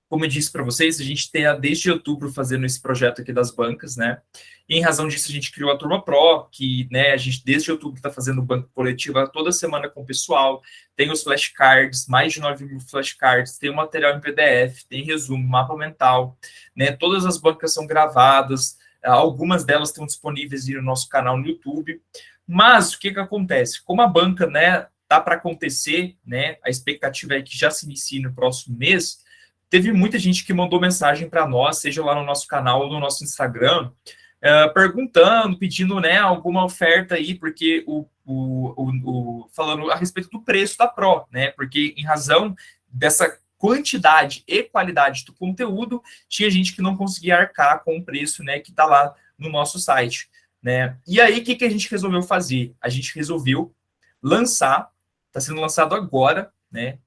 como eu disse para vocês, a gente está desde outubro fazendo esse projeto aqui das bancas, né? E em razão disso, a gente criou a Turma Pro, que, né, a gente desde outubro está fazendo banca coletiva toda semana com o pessoal, tem os flashcards, mais de 9 mil flashcards, tem o material em PDF, tem resumo, mapa mental, né? Todas as bancas são gravadas, algumas delas estão disponíveis no nosso canal no YouTube. Mas o que acontece? Como a banca, né, tá para acontecer, né? A expectativa é que já se inicie no próximo mês. Teve muita gente que mandou mensagem para nós, seja lá no nosso canal ou no nosso Instagram, perguntando, pedindo, né, alguma oferta aí, porque falando a respeito do preço da Pro, né? Porque em razão dessa quantidade e qualidade do conteúdo, tinha gente que não conseguia arcar com o preço, né, que está lá no nosso site, né? E aí, o que a gente resolveu fazer? A gente resolveu lançar, está sendo lançado agora, né?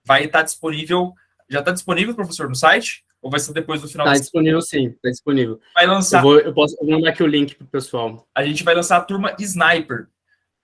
Vai estar disponível. Já está disponível, professor, no site? Ou vai ser depois do final? Está disponível, sim. Está disponível. Vai lançar. Eu vou mandar aqui o link para o pessoal. A gente vai lançar a turma Sniper.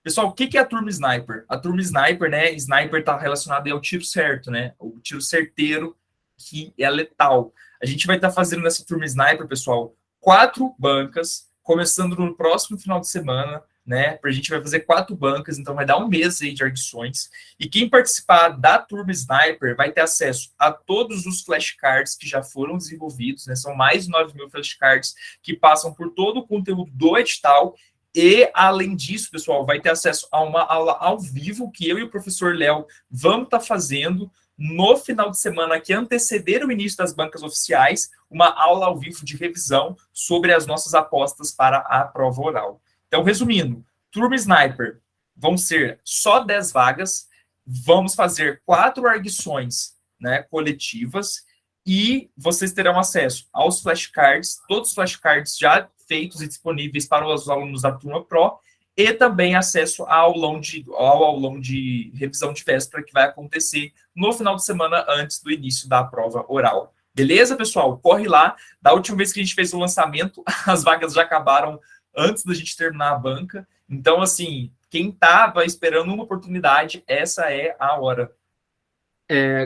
Pessoal, o que é a turma Sniper? A turma Sniper, né? Sniper está relacionada ao tiro certo, né? O tiro certeiro, que é letal. A gente vai estar fazendo nessa turma Sniper, pessoal, 4 bancas, começando no próximo final de semana, né? A gente vai fazer 4 bancas, então vai dar um mês aí de arguições. E quem participar da turma Sniper vai ter acesso a todos os flashcards que já foram desenvolvidos, né? São mais de 9 mil flashcards que passam por todo o conteúdo do edital. E, além disso, pessoal, vai ter acesso a uma aula ao vivo que eu e o professor Léo vamos estar fazendo no final de semana que anteceder o início das bancas oficiais, uma aula ao vivo de revisão sobre as nossas apostas para a prova oral. Então, resumindo, turma Sniper vão ser só 10 vagas, vamos fazer 4 arguições, né, coletivas, e vocês terão acesso aos flashcards, todos os flashcards já feitos e disponíveis para os alunos da Turma Pro, e também acesso ao aulão de revisão de véspera que vai acontecer no final de semana antes do início da prova oral. Beleza, pessoal? Corre lá. Da última vez que a gente fez o lançamento, as vagas já acabaram antes da gente terminar a banca. Então, assim, quem estava esperando uma oportunidade, essa é a hora.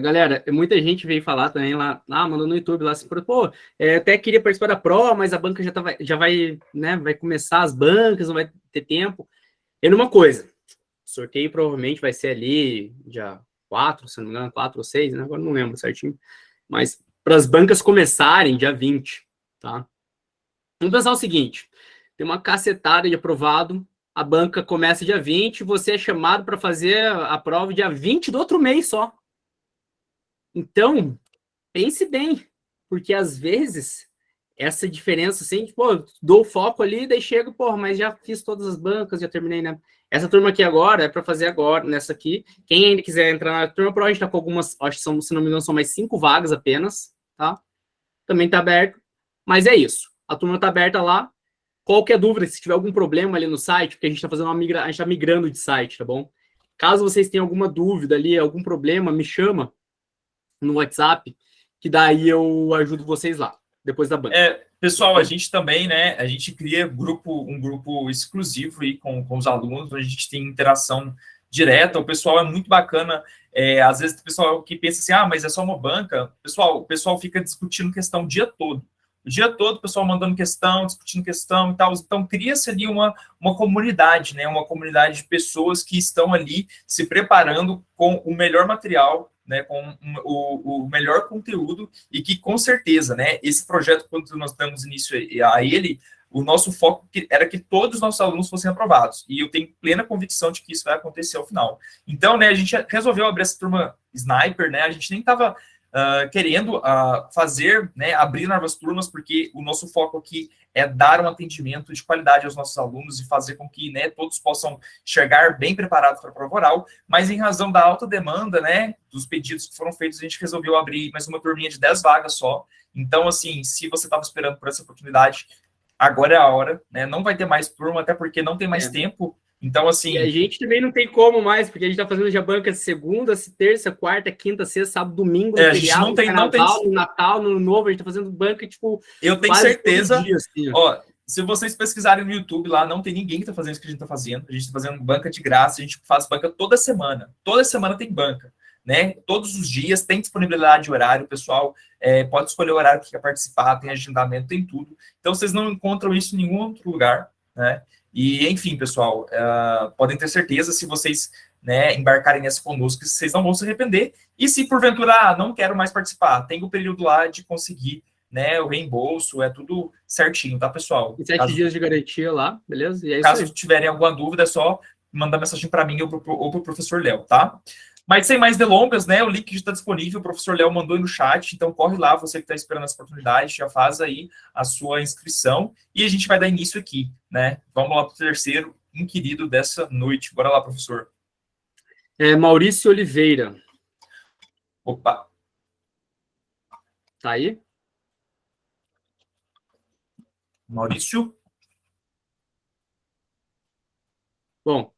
Galera, muita gente veio falar também lá, mandou no YouTube lá, assim, pô, até queria participar da Pro, mas a banca já vai, né, vai começar as bancas, não vai ter tempo. E numa coisa, sorteio provavelmente vai ser ali dia 4, se não me engano, 4 ou 6, né, agora não lembro certinho, mas para as bancas começarem dia 20, tá? Vamos pensar o seguinte, tem uma cacetada de aprovado, a banca começa dia 20, você é chamado para fazer a prova dia 20 do outro mês só. Então, pense bem, porque às vezes essa diferença, assim, pô, dou foco ali, daí chego, pô, mas já fiz todas as bancas, já terminei, né? Essa turma aqui agora é para fazer agora, nessa aqui. Quem ainda quiser entrar na turma Pro, a gente tá com algumas, acho que são, se não me engano, são mais 5 vagas apenas, tá? Também tá aberto, mas é isso. A turma tá aberta lá. Qualquer dúvida, se tiver algum problema ali no site, porque a gente tá fazendo a gente tá migrando de site, tá bom? Caso vocês tenham alguma dúvida ali, algum problema, me chama no WhatsApp, que daí eu ajudo vocês lá, depois da banca. Pessoal, a gente também, né, a gente cria um grupo exclusivo aí com os alunos, onde a gente tem interação direta, o pessoal é muito bacana, às vezes o pessoal que pensa assim, mas é só uma banca, o pessoal fica discutindo questão o dia todo, o pessoal mandando questão, discutindo questão e tal. Então, cria-se ali uma comunidade, né? Uma comunidade de pessoas que estão ali se preparando com o melhor material, né? Com o melhor conteúdo e que, com certeza, né? Esse projeto, quando nós damos início a ele, o nosso foco era que todos os nossos alunos fossem aprovados. E eu tenho plena convicção de que isso vai acontecer ao final. Então, né? A gente resolveu abrir essa turma Sniper, né? A gente nem estava querendo fazer, né, abrir novas turmas, porque o nosso foco aqui é dar um atendimento de qualidade aos nossos alunos e fazer com que, né, todos possam chegar bem preparados para a prova oral, mas em razão da alta demanda, né, dos pedidos que foram feitos, a gente resolveu abrir mais uma turminha de 10 vagas só. Então, assim, se você estava esperando por essa oportunidade, agora é a hora, né? Não vai ter mais turma, até porque não tem mais tempo. Então, assim... E a gente também não tem como mais, porque a gente tá fazendo já banca segunda, terça, quarta, quinta, sexta, sábado, domingo, no feriado, no carnaval, no Natal, no Ano Novo, a gente tá fazendo banca, tipo... Eu tenho certeza, dia, assim, ó, se vocês pesquisarem no YouTube lá, não tem ninguém que tá fazendo isso que a gente tá fazendo. A gente tá fazendo banca de graça, a gente faz banca toda semana. Toda semana tem banca, né? Todos os dias tem disponibilidade de horário, o pessoal pode escolher o horário que quer participar, tem agendamento, tem tudo. Então, vocês não encontram isso em nenhum outro lugar, né? E, enfim, pessoal, podem ter certeza, se vocês, né, embarcarem nessa conosco, vocês não vão se arrepender. E se, porventura, não quero mais participar, tem o período lá de conseguir, né, o reembolso, é tudo certinho, tá, pessoal? E 7 dias de garantia lá, beleza? E caso tiverem alguma dúvida, é só mandar mensagem para mim ou para o professor Léo, tá? Mas sem mais delongas, né? O link já está disponível, o professor Léo mandou aí no chat, então corre lá, você que está esperando essa oportunidade, já faz aí a sua inscrição e a gente vai dar início aqui, né? Vamos lá para o terceiro inquirido dessa noite. Bora lá, professor. Maurício Oliveira. Opa. Tá aí? Maurício. Bom.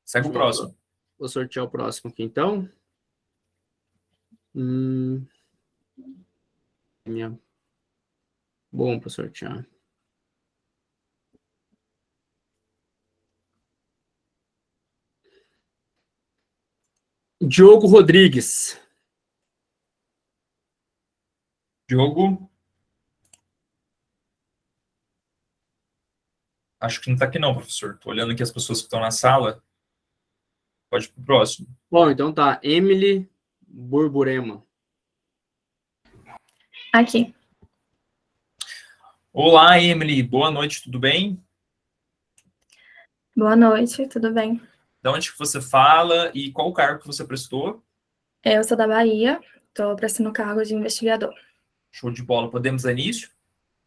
Segue o próximo. Vou sortear o próximo aqui, então. Bom para sortear. Diogo Rodrigues. Diogo. Acho que não está aqui não, professor. Estou olhando aqui as pessoas que estão na sala. Pode ir para o próximo. Bom, então tá. Emily Burburema. Aqui. Olá, Emily. Boa noite, tudo bem? Boa noite, tudo bem? De onde que você fala e qual o cargo que você prestou? Eu sou da Bahia, estou prestando o cargo de investigador. Show de bola. Podemos dar início?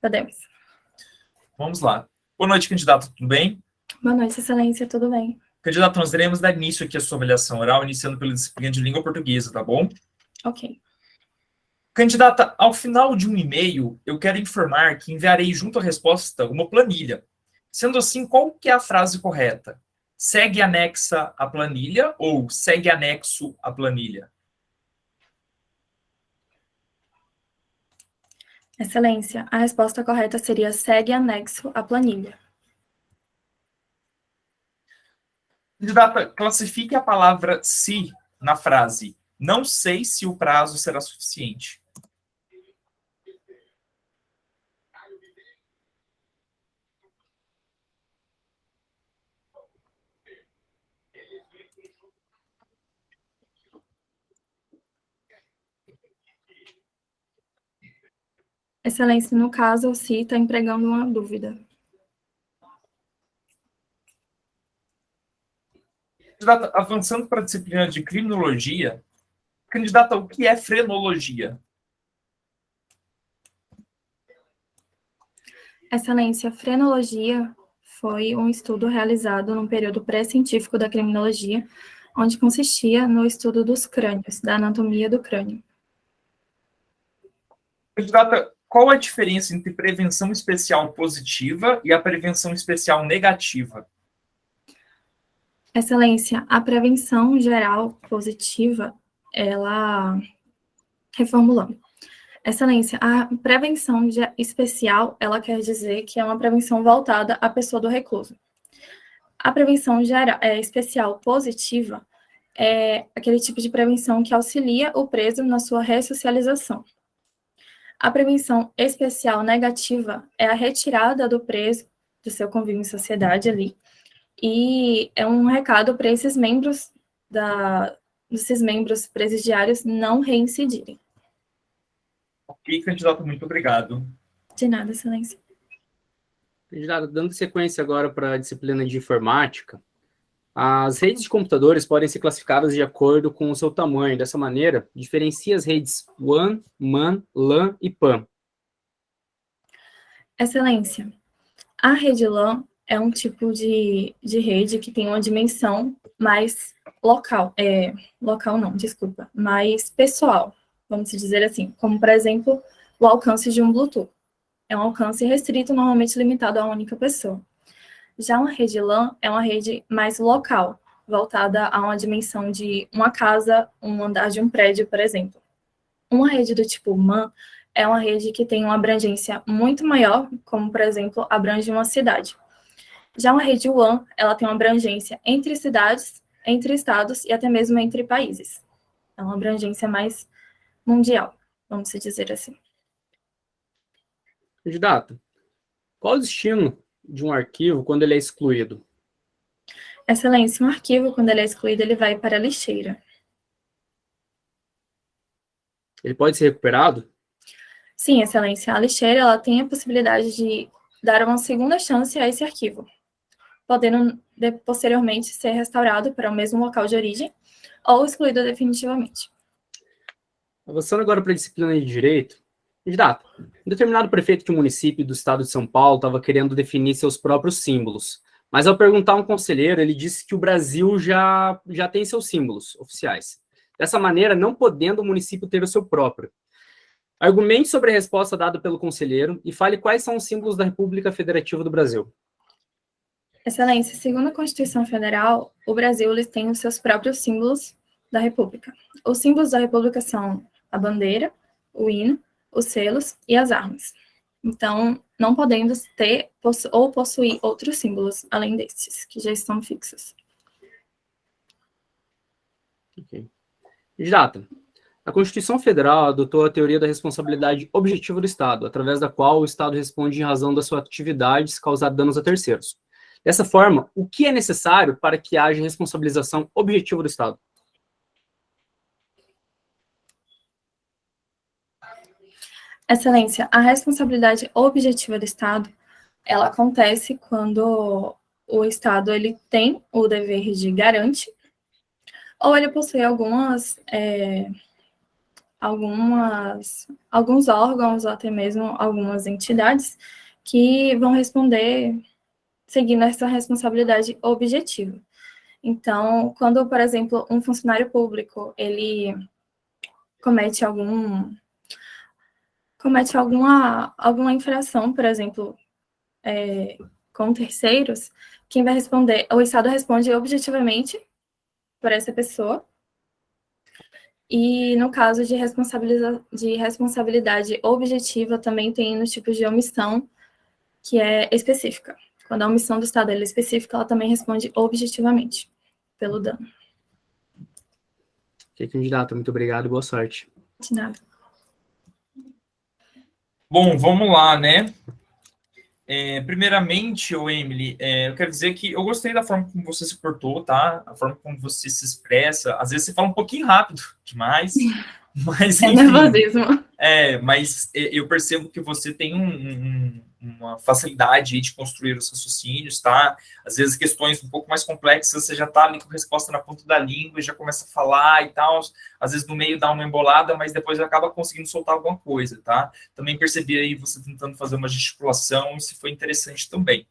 Podemos. Vamos lá. Boa noite, candidato, tudo bem? Boa noite, excelência, tudo bem? Candidato, nós iremos dar início aqui à sua avaliação oral, iniciando pela disciplina de língua portuguesa, tá bom? Ok. Candidata, ao final de um e-mail, eu quero informar que enviarei junto à resposta uma planilha. Sendo assim, qual que é a frase correta? Segue anexa à planilha ou segue anexo à planilha? Excelência, a resposta correta seria segue anexo à planilha. Candidata, classifique a palavra se na frase. Não sei se o prazo será suficiente. Excelência, no caso, o se está empregando uma dúvida. Candidata, avançando para a disciplina de criminologia, candidata, o que é frenologia? Excelência, frenologia foi um estudo realizado num período pré-científico da criminologia, onde consistia no estudo dos crânios, da anatomia do crânio. Candidata, qual a diferença entre prevenção especial positiva e a prevenção especial negativa? Excelência, a prevenção geral positiva, reformulando. Excelência, a prevenção especial, ela quer dizer que é uma prevenção voltada à pessoa do recluso. A prevenção especial positiva é aquele tipo de prevenção que auxilia o preso na sua ressocialização. A prevenção especial negativa é a retirada do preso do seu convívio em sociedade ali, e é um recado para esses membros presidiários não reincidirem. Ok, candidato, muito obrigado. De nada, excelência. Candidato, dando sequência agora para a disciplina de informática, As redes de computadores podem ser classificadas de acordo com o seu tamanho. Dessa maneira, diferencia as redes WAN, MAN, LAN e PAN. Excelência. A rede LAN é um tipo de rede que tem uma dimensão mais local. Local não, desculpa. Mais pessoal, vamos dizer assim. Como, por exemplo, o alcance de um Bluetooth. É um alcance restrito, normalmente limitado a uma única pessoa. Já uma rede LAN é uma rede mais local, voltada a uma dimensão de uma casa, um andar de um prédio, por exemplo. Uma rede do tipo MAN é uma rede que tem uma abrangência muito maior, como, por exemplo, abrange uma cidade. Já uma rede WAN, ela tem uma abrangência entre cidades, entre estados e até mesmo entre países. É uma abrangência mais mundial, vamos dizer assim. Candidato, qual o destino de um arquivo quando ele é excluído? Excelência, um arquivo, quando ele é excluído, ele vai para a lixeira. Ele pode ser recuperado? Sim, Excelência, a lixeira ela tem a possibilidade de dar uma segunda chance a esse arquivo, podendo posteriormente ser restaurado para o mesmo local de origem ou excluído definitivamente. Avançando agora para a disciplina de Direito. Candidato, um determinado prefeito de um município do estado de São Paulo estava querendo definir seus próprios símbolos, mas ao perguntar a um conselheiro, ele disse que o Brasil já tem seus símbolos oficiais. Dessa maneira, não podendo o município ter o seu próprio. Argumente sobre a resposta dada pelo conselheiro e fale quais são os símbolos da República Federativa do Brasil. Excelência, segundo a Constituição Federal, o Brasil eles tem os seus próprios símbolos da República. Os símbolos da República são a bandeira, o hino, os selos e as armas. Então, não podendo ter ou possuir outros símbolos além destes, que já estão fixos. Ok. Candidato, a Constituição Federal adotou a teoria da responsabilidade objetiva do Estado, através da qual o Estado responde em razão das suas atividades causar danos a terceiros. Dessa forma, o que é necessário para que haja responsabilização objetiva do Estado? Excelência, a responsabilidade objetiva do Estado, ela acontece quando o Estado ele tem o dever de garantir, ou ele possui alguns órgãos, ou até mesmo algumas entidades, que vão responder seguindo essa responsabilidade objetiva. Então, quando, por exemplo, um funcionário público, ele comete alguma infração, por exemplo, com terceiros, quem vai responder, o Estado responde objetivamente por essa pessoa, e no caso de responsabilidade objetiva, também tem nos tipos de omissão, que é específica. Quando a omissão do Estado é específica, ela também responde objetivamente pelo dano. Ok, candidato, muito obrigado e boa sorte. De nada. Bom, vamos lá, né? Primeiramente, Emily, eu quero dizer que eu gostei da forma como você se portou, tá? A forma como você se expressa. Às vezes você fala um pouquinho rápido demais, mas enfim. Nervosismo. Mas eu percebo que você tem uma facilidade aí de construir os raciocínios, tá? Às vezes questões um pouco mais complexas, você já tá ali com a resposta na ponta da língua e já começa a falar e tal. Às vezes no meio dá uma embolada, mas depois acaba conseguindo soltar alguma coisa, tá? Também percebi aí você tentando fazer uma gesticulação, isso foi interessante também.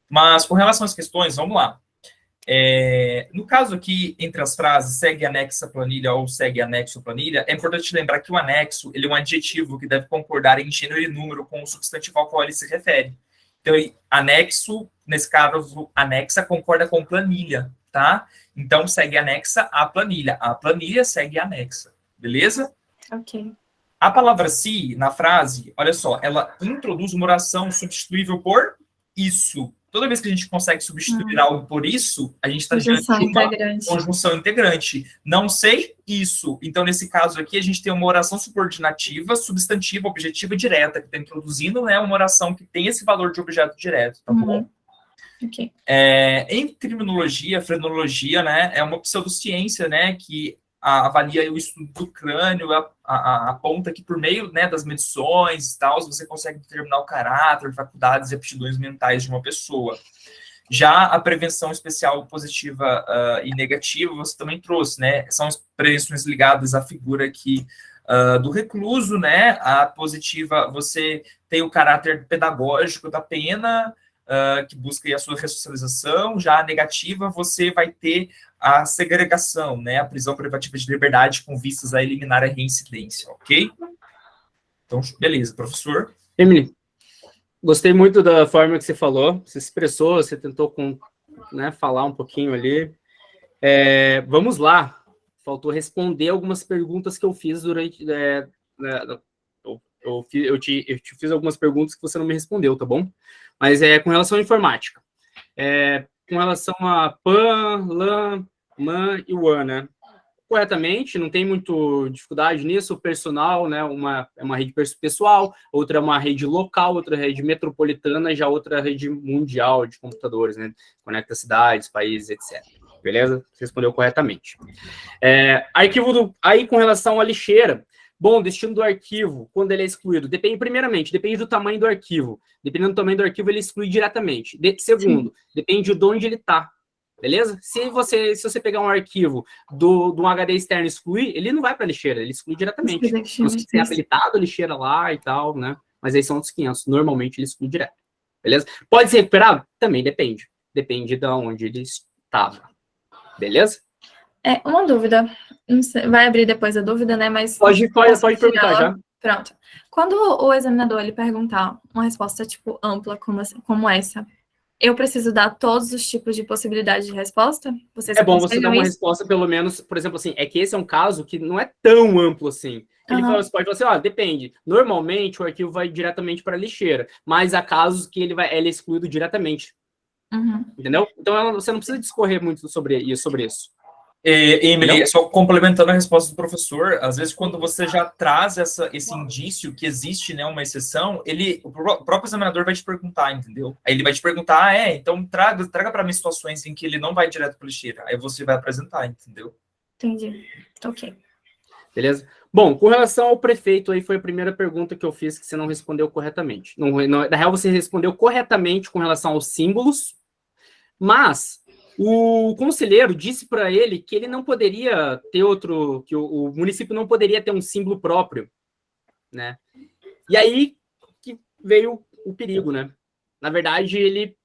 Mas com relação às questões, vamos lá. No caso aqui, entre as frases segue anexa planilha ou segue anexo planilha, é importante lembrar que o anexo ele é um adjetivo que deve concordar em gênero e número com o substantivo ao qual ele se refere. Então, anexo, nesse caso, anexa concorda com planilha, tá? Então, segue anexa a planilha segue anexa, beleza? Ok. A palavra se, na frase, olha só, ela introduz uma oração substituível por isso. Toda vez que a gente consegue substituir algo por isso, a gente está diante de uma conjunção integrante. Não sei isso. Então, nesse caso aqui, a gente tem uma oração subordinativa, substantiva, objetiva e direta, que está introduzindo, né, uma oração que tem esse valor de objeto direto, tá bom? Okay. Em criminologia, frenologia, né, é uma pseudociência, né, que avalia o estudo do crânio, aponta que por meio, né, das medições e tal, você consegue determinar o caráter, faculdades e aptidões mentais de uma pessoa. Já a prevenção especial positiva e negativa, você também trouxe, né? São as prevenções ligadas à figura aqui do recluso, né? A positiva, você tem o caráter pedagógico da pena, que busca aí a sua ressocialização. Já a negativa, você vai ter a segregação, né? A prisão privativa de liberdade com vistas a eliminar a reincidência, ok? Então, beleza, professor. Emily, gostei muito da forma que você falou, você se expressou, você tentou falar um pouquinho ali. Vamos lá. Faltou responder algumas perguntas que eu fiz durante... Eu te fiz algumas perguntas que você não me respondeu, tá bom? Mas com relação à informática. Com relação a PAN, LAN, MAN e WAN, né? Corretamente, não tem muito dificuldade nisso. O personal, né? É uma rede pessoal, outra é uma rede local, outra rede metropolitana, já outra rede mundial de computadores, né? Conecta cidades, países, etc. Beleza? Você respondeu corretamente. Aí, com relação à lixeira, bom, destino do arquivo, quando ele é excluído, depende do tamanho do arquivo. Dependendo do tamanho do arquivo, ele exclui diretamente. Segundo, depende de onde ele está. Beleza? Se você pegar um arquivo de um HD externo e excluir, ele não vai para a lixeira, ele exclui diretamente. Então, se você é habilitado a lixeira lá e tal, né? Mas aí são outros 500. Normalmente, ele exclui direto. Beleza? Pode ser recuperado? Também depende. Depende de onde ele estava. Beleza? Uma dúvida. Não sei, vai abrir depois a dúvida, né? Mas pode perguntar já. Pronto. Quando o examinador ele perguntar uma resposta tipo ampla como essa, eu preciso dar todos os tipos de possibilidades de resposta? Vocês bom você dar uma resposta, pelo menos, por exemplo, assim, que esse é um caso que não é tão amplo assim. Você pode falar assim, depende. Normalmente, o arquivo vai diretamente para a lixeira, mas há casos que ele é excluído diretamente. Entendeu? Então, você não precisa discorrer muito sobre isso. Emily, só complementando a resposta do professor, às vezes quando você já traz esse indício que existe, né, uma exceção, o próprio examinador vai te perguntar, entendeu? Aí ele vai te perguntar, então traga para mim situações em que ele não vai direto para a lixeira. Aí você vai apresentar, entendeu? Entendi. Ok. Beleza? Bom, com relação ao prefeito, aí foi a primeira pergunta que eu fiz que você não respondeu corretamente. Na real, você respondeu corretamente com relação aos símbolos, mas o conselheiro disse para ele que ele não poderia ter que o município não poderia ter um símbolo próprio, né? E aí que veio o perigo, né? Na verdade,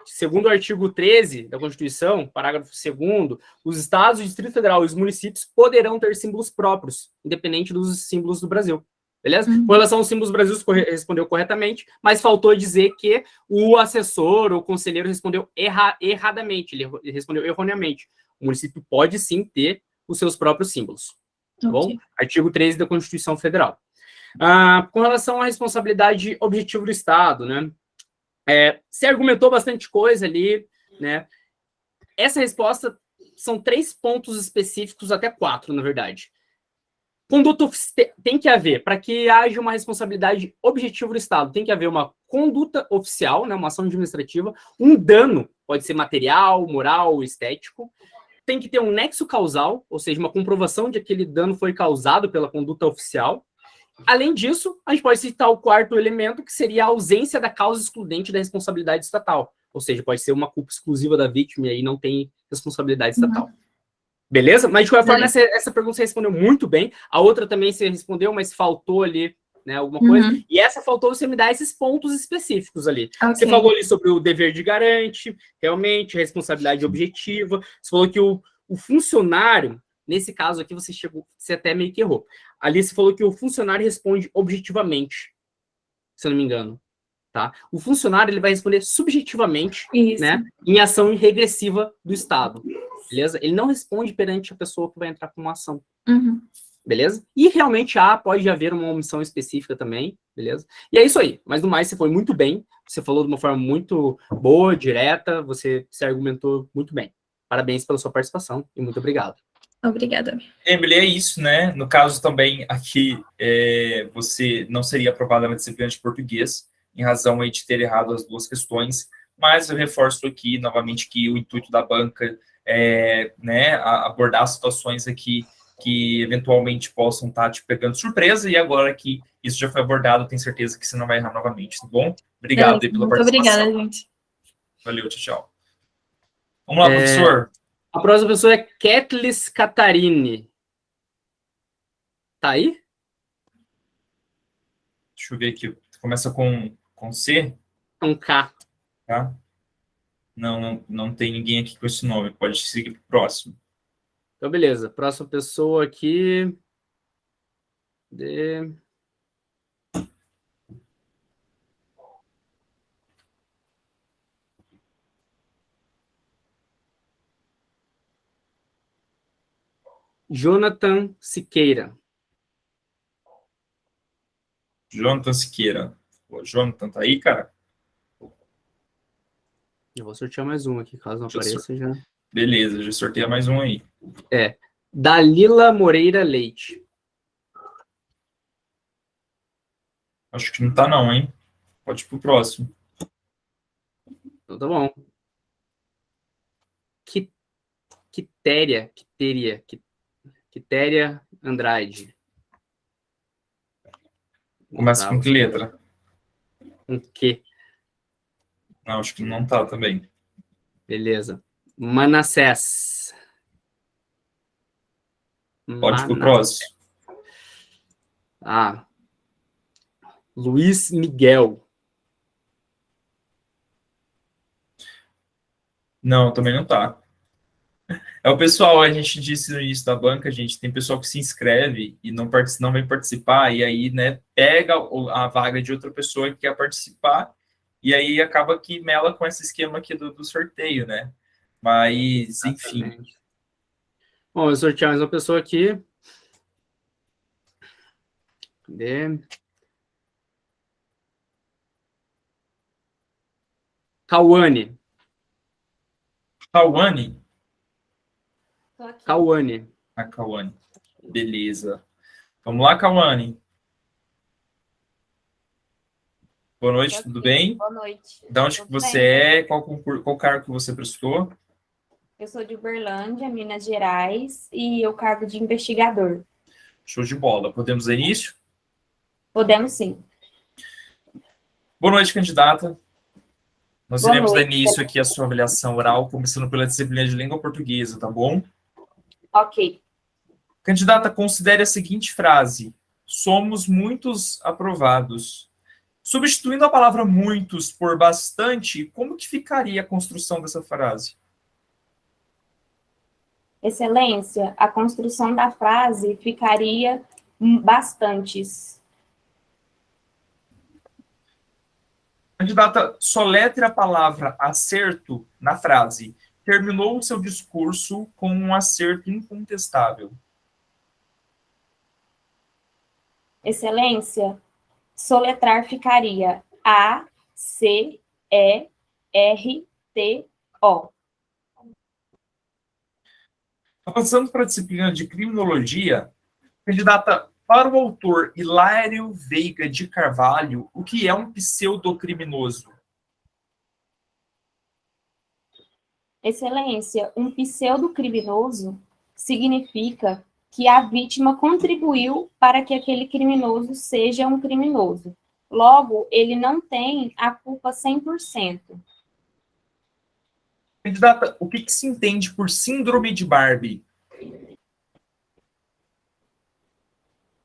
segundo o artigo 13 da Constituição, parágrafo 2º, os estados, o Distrito Federal e os municípios poderão ter símbolos próprios, independente dos símbolos do Brasil. Beleza? Com relação aos símbolos do Brasil, respondeu corretamente, mas faltou dizer que o assessor, o conselheiro, respondeu erradamente, ele respondeu erroneamente. O município pode sim ter os seus próprios símbolos. Tá bom? Artigo 13 da Constituição Federal. Com relação à responsabilidade objetiva do Estado, né? Você argumentou bastante coisa ali, né? Essa resposta são 3 pontos específicos, até 4, na verdade. Conduta tem que haver, para que haja uma responsabilidade objetiva do Estado, tem que haver uma conduta oficial, né, uma ação administrativa, um dano, pode ser material, moral, estético, tem que ter um nexo causal, ou seja, uma comprovação de que aquele dano foi causado pela conduta oficial. Além disso, a gente pode citar o 4º elemento, que seria a ausência da causa excludente da responsabilidade estatal, ou seja, pode ser uma culpa exclusiva da vítima e aí não tem responsabilidade estatal. Beleza? Mas, de qualquer forma, essa pergunta você respondeu muito bem. A outra também você respondeu, mas faltou ali, né, alguma coisa. E essa faltou você me dar esses pontos específicos ali. Você falou ali sobre o dever de garante, realmente, responsabilidade objetiva. Você falou que o funcionário, nesse caso aqui, você até meio que errou. Ali você falou que o funcionário responde objetivamente, se eu não me engano. Tá? O funcionário ele vai responder subjetivamente, né, em ação regressiva do Estado. Beleza? Ele não responde perante a pessoa que vai entrar com uma ação. Beleza? E realmente pode haver uma omissão específica também, beleza? E é isso aí. Mas, no mais, você foi muito bem. Você falou de uma forma muito boa, direta. Você se argumentou muito bem. Parabéns pela sua participação e muito obrigado. Obrigada. Emily, é isso, né? No caso também aqui, você não seria aprovada na disciplina de português, em razão aí de ter errado as 2 questões, mas eu reforço aqui, novamente, que o intuito da banca né, abordar situações aqui que eventualmente possam estar te pegando surpresa, e agora que isso já foi abordado, tenho certeza que você não vai errar novamente, tá bom? Obrigado pela participação. Muito obrigada, gente. Valeu, tchau. Vamos lá, professor. A próxima pessoa é Ketlis Catarine. Tá aí? Deixa eu ver aqui. Começa com C, Um K. tá? Não tem ninguém aqui com esse nome. Pode seguir para o próximo. Então, beleza. Próxima pessoa aqui. Jonathan Siqueira. Jonathan Siqueira. Pô, Jonathan, tá aí, cara? Eu vou sortear mais um aqui, caso não apareça já. Beleza, já sorteia mais um aí. Dalila Moreira Leite. Acho que não tá não, hein? Pode ir pro próximo. Então tá bom. Quitéria Andrade. Começa com que letra? Com Q. Não, acho que não tá também. Beleza. Manassés. Pode ir pro próximo. Luiz Miguel. Não, também não tá. É o pessoal, a gente disse no início da banca, gente, tem pessoal que se inscreve e não vem participar, e aí, né, pega a vaga de outra pessoa que quer participar, e aí acaba que mela com esse esquema aqui do sorteio, né? Mas, enfim. Exatamente. Bom, eu sortear mais uma pessoa aqui. Cadê? Cauane. Cauane? Cauane. A Cauane. Beleza. Vamos lá, Cauane. Boa noite, tudo bem? Boa noite. De onde que você é? Qual cargo que você prestou? Eu sou de Uberlândia, Minas Gerais, e eu cargo de investigador. Show de bola. Podemos dar início? Podemos sim. Boa noite, candidata. Nós Boa iremos dar noite. início aqui à sua avaliação oral, começando pela disciplina de língua portuguesa, tá bom? Ok. Candidata, considere a seguinte frase: somos muitos aprovados. Substituindo a palavra muitos por bastante, como que ficaria a construção dessa frase? Excelência, a construção da frase ficaria bastantes. Candidata, soletre a palavra acerto na frase. Terminou o seu discurso com um acerto incontestável. Excelência, soletrar ficaria A-C-E-R-T-O. Avançando para a disciplina de criminologia, candidata, para o autor Hilário Veiga de Carvalho, o que é um pseudocriminoso? Excelência, um pseudocriminoso significa que a vítima contribuiu para que aquele criminoso seja um criminoso. Logo, ele não tem a culpa 100%. Candidata, o que se entende por síndrome de Barbie?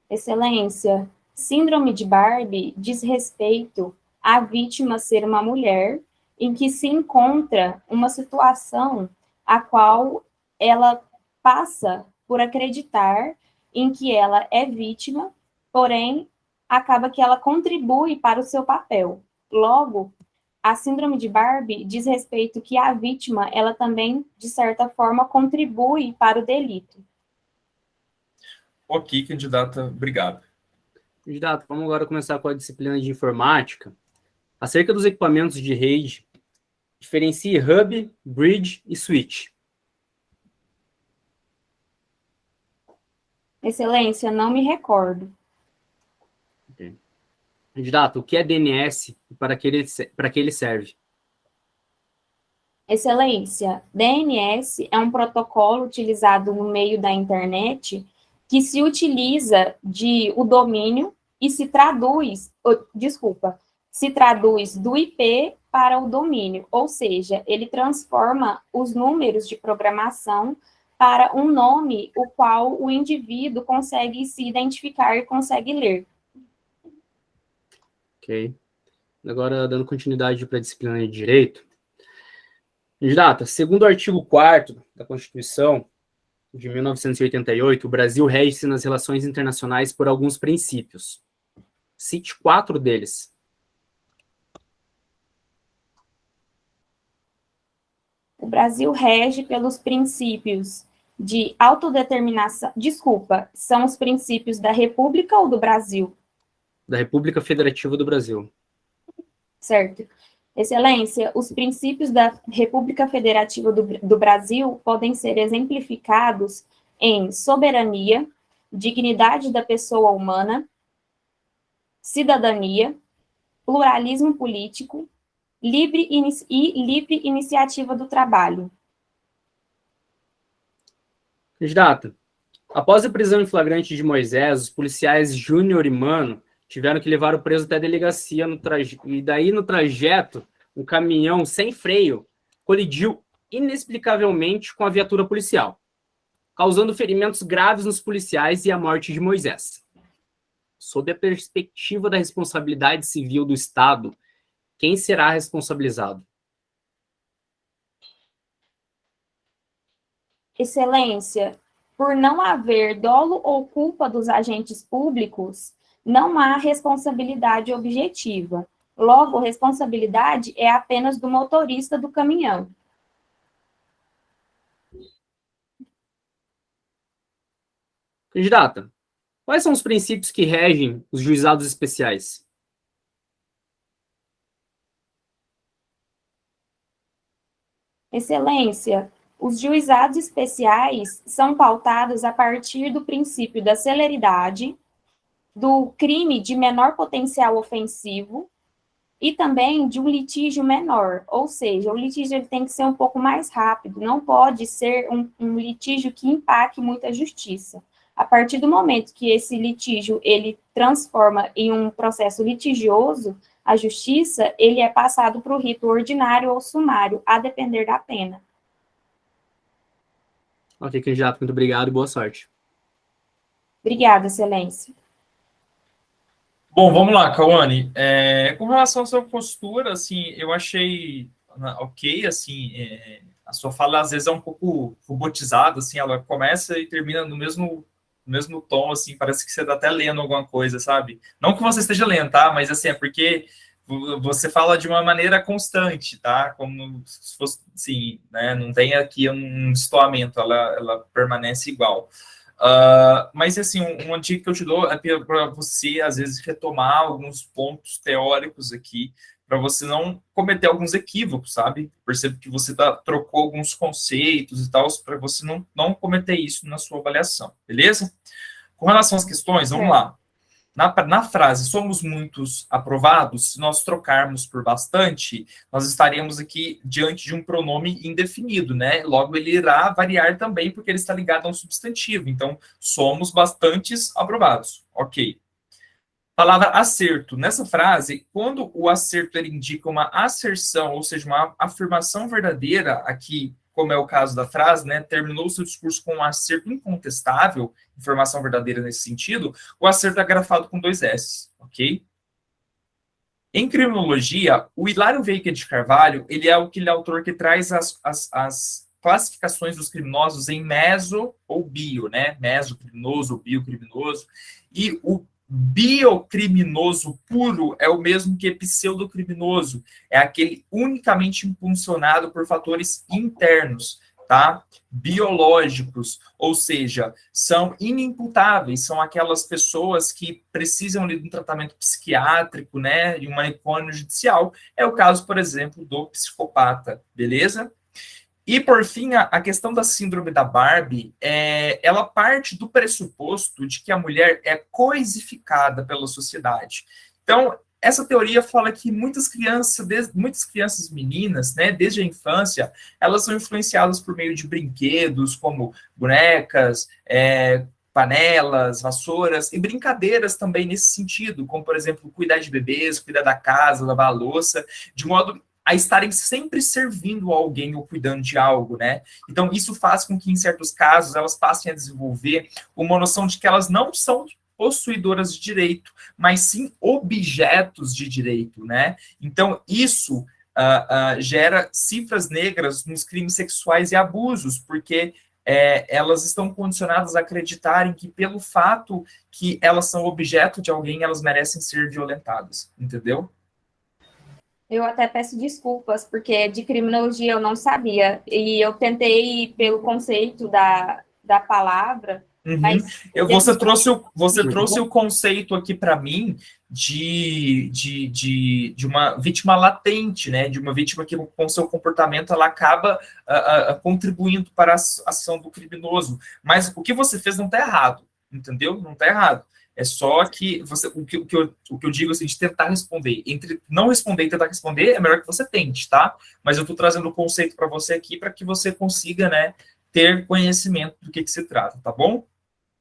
Excelência, síndrome de Barbie diz respeito à vítima ser uma mulher em que se encontra uma situação a qual ela passa por acreditar em que ela é vítima, porém, acaba que ela contribui para o seu papel. Logo, a síndrome de Barbie diz respeito que a vítima, ela também, de certa forma, contribui para o delito. Ok, candidata, obrigado. Candidato, vamos agora começar com a disciplina de informática. Acerca dos equipamentos de rede, diferencie hub, bridge e switch. Excelência, não me recordo. Okay. Candidato, o que é DNS e para que ele serve? Excelência, DNS é um protocolo utilizado no meio da internet que se utiliza o domínio e se traduz do IP para o domínio, ou seja, ele transforma os números de programação para um nome o qual o indivíduo consegue se identificar e consegue ler. Ok. Agora, dando continuidade para a disciplina de Direito. Candidata, segundo o artigo 4º da Constituição de 1988, o Brasil rege-se nas relações internacionais por alguns princípios. Cite 4 deles. O Brasil rege pelos princípios de autodeterminação. Desculpa, são os princípios da República ou do Brasil? Da República Federativa do Brasil. Certo. Excelência, os princípios da República Federativa do Brasil podem ser exemplificados em soberania, dignidade da pessoa humana, cidadania, pluralismo político, livre iniciativa do trabalho. Candidata, após a prisão em flagrante de Moisés, os policiais Júnior e Mano tiveram que levar o preso até a delegacia e daí no trajeto, um caminhão sem freio colidiu inexplicavelmente com a viatura policial, causando ferimentos graves nos policiais e a morte de Moisés. Sob a perspectiva da responsabilidade civil do Estado, quem será responsabilizado? Excelência, por não haver dolo ou culpa dos agentes públicos, não há responsabilidade objetiva. Logo, responsabilidade é apenas do motorista do caminhão. Candidata, quais são os princípios que regem os juizados especiais? Excelência, os juizados especiais são pautados a partir do princípio da celeridade, do crime de menor potencial ofensivo e também de um litígio menor, ou seja, o litígio ele tem que ser um pouco mais rápido, não pode ser um litígio que impacte muito a justiça. A partir do momento que esse litígio ele transforma em um processo litigioso, a justiça ele é passado para o rito ordinário ou sumário, a depender da pena. Ok, candidato, muito obrigado e boa sorte. Obrigada, excelência. Bom, vamos lá, Cauane. Com relação à sua postura, assim, eu achei ok, assim, a sua fala às vezes é um pouco robotizada, assim, ela começa e termina no mesmo tom, assim, parece que você está até lendo alguma coisa, sabe? Não que você esteja lendo, tá? Mas, assim, é porque você fala de uma maneira constante, tá? Como se fosse, assim, né? Não tem aqui um destoamento, ela permanece igual. Mas, assim, uma dica que eu te dou é para você, às vezes, retomar alguns pontos teóricos aqui, para você não cometer alguns equívocos, sabe? Percebo que você trocou alguns conceitos e tal, para você não cometer isso na sua avaliação, beleza? Com relação às questões, vamos lá. Na frase, somos muitos aprovados, se nós trocarmos por bastante, nós estaremos aqui diante de um pronome indefinido, né? Logo, ele irá variar também, porque ele está ligado a um substantivo. Então, somos bastantes aprovados. Ok. Palavra acerto. Nessa frase, quando o acerto ele indica uma asserção, ou seja, uma afirmação verdadeira, aqui, como é o caso da frase, né, terminou o seu discurso com um acerto incontestável, informação verdadeira nesse sentido, o acerto é grafado com 2 S, ok? Em criminologia, o Hilário Veiga de Carvalho, ele é aquele autor que traz as classificações dos criminosos em meso ou bio, né? Meso-criminoso, bio-criminoso, e o biocriminoso puro é o mesmo que pseudocriminoso, é aquele unicamente impulsionado por fatores internos, tá? Biológicos, ou seja, são inimputáveis, são aquelas pessoas que precisam de um tratamento psiquiátrico, né, e um manicômio judicial. É o caso, por exemplo, do psicopata, beleza? E, por fim, a questão da síndrome da Barbie, ela parte do pressuposto de que a mulher é coisificada pela sociedade. Então, essa teoria fala que muitas crianças meninas, né, desde a infância, elas são influenciadas por meio de brinquedos, como bonecas, panelas, vassouras, e brincadeiras também nesse sentido, como, por exemplo, cuidar de bebês, cuidar da casa, lavar a louça, de modo a estarem sempre servindo alguém ou cuidando de algo, né? Então, isso faz com que, em certos casos, elas passem a desenvolver uma noção de que elas não são possuidoras de direito, mas sim objetos de direito, né? Então, isso gera cifras negras nos crimes sexuais e abusos, porque elas estão condicionadas a acreditarem que, pelo fato que elas são objeto de alguém, elas merecem ser violentadas, entendeu? Eu até peço desculpas, porque de criminologia eu não sabia, e eu tentei pelo conceito da palavra, mas... Você trouxe o conceito aqui para mim de uma vítima latente, né? De uma vítima que, com seu comportamento, ela acaba contribuindo para a ação do criminoso. Mas o que você fez não está errado, entendeu? Não está errado. É só que o que eu digo assim, de tentar responder. Entre não responder e tentar responder, é melhor que você tente, tá? Mas eu estou trazendo o conceito para você aqui para que você consiga, né, ter conhecimento do que se trata, tá bom?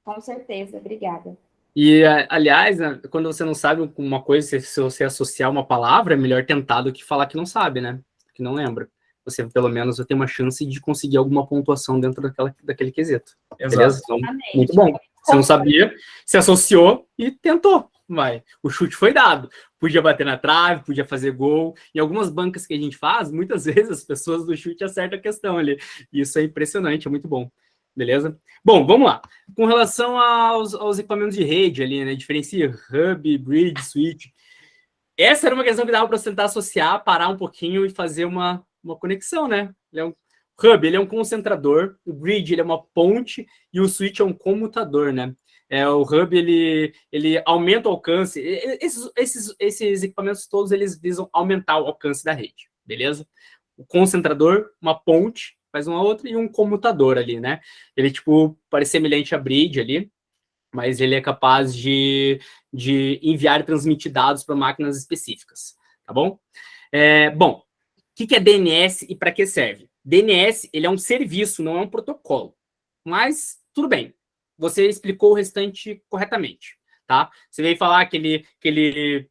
Com certeza, obrigada. E, aliás, né, quando você não sabe uma coisa, se você associar uma palavra, é melhor tentar do que falar que não sabe, né? Que não lembra. Você, pelo menos, vai ter uma chance de conseguir alguma pontuação dentro daquele quesito. Exato. Beleza? Então, muito bom. Você não sabia, se associou e tentou. Vai. O chute foi dado. Podia bater na trave, podia fazer gol. Em algumas bancas que a gente faz, muitas vezes as pessoas do chute acertam a questão ali. Isso é impressionante, é muito bom. Beleza? Bom, vamos lá. Com relação aos equipamentos de rede ali, né? Diferencia hub, bridge, switch. Essa era uma questão que dava para tentar associar, parar um pouquinho e fazer uma conexão, né? Hub, ele é um concentrador, o bridge, ele é uma ponte e o switch é um comutador, né? O hub, ele aumenta o alcance. Esses equipamentos todos, eles visam aumentar o alcance da rede, beleza? O concentrador, uma ponte, faz uma outra, e um comutador ali, né? Ele, tipo, parece semelhante a bridge ali, mas ele é capaz de enviar e transmitir dados para máquinas específicas, tá bom? Bom, o que é DNS e para que serve? DNS, ele é um serviço, não é um protocolo. Mas, tudo bem. Você explicou o restante corretamente, tá? Você veio falar que ele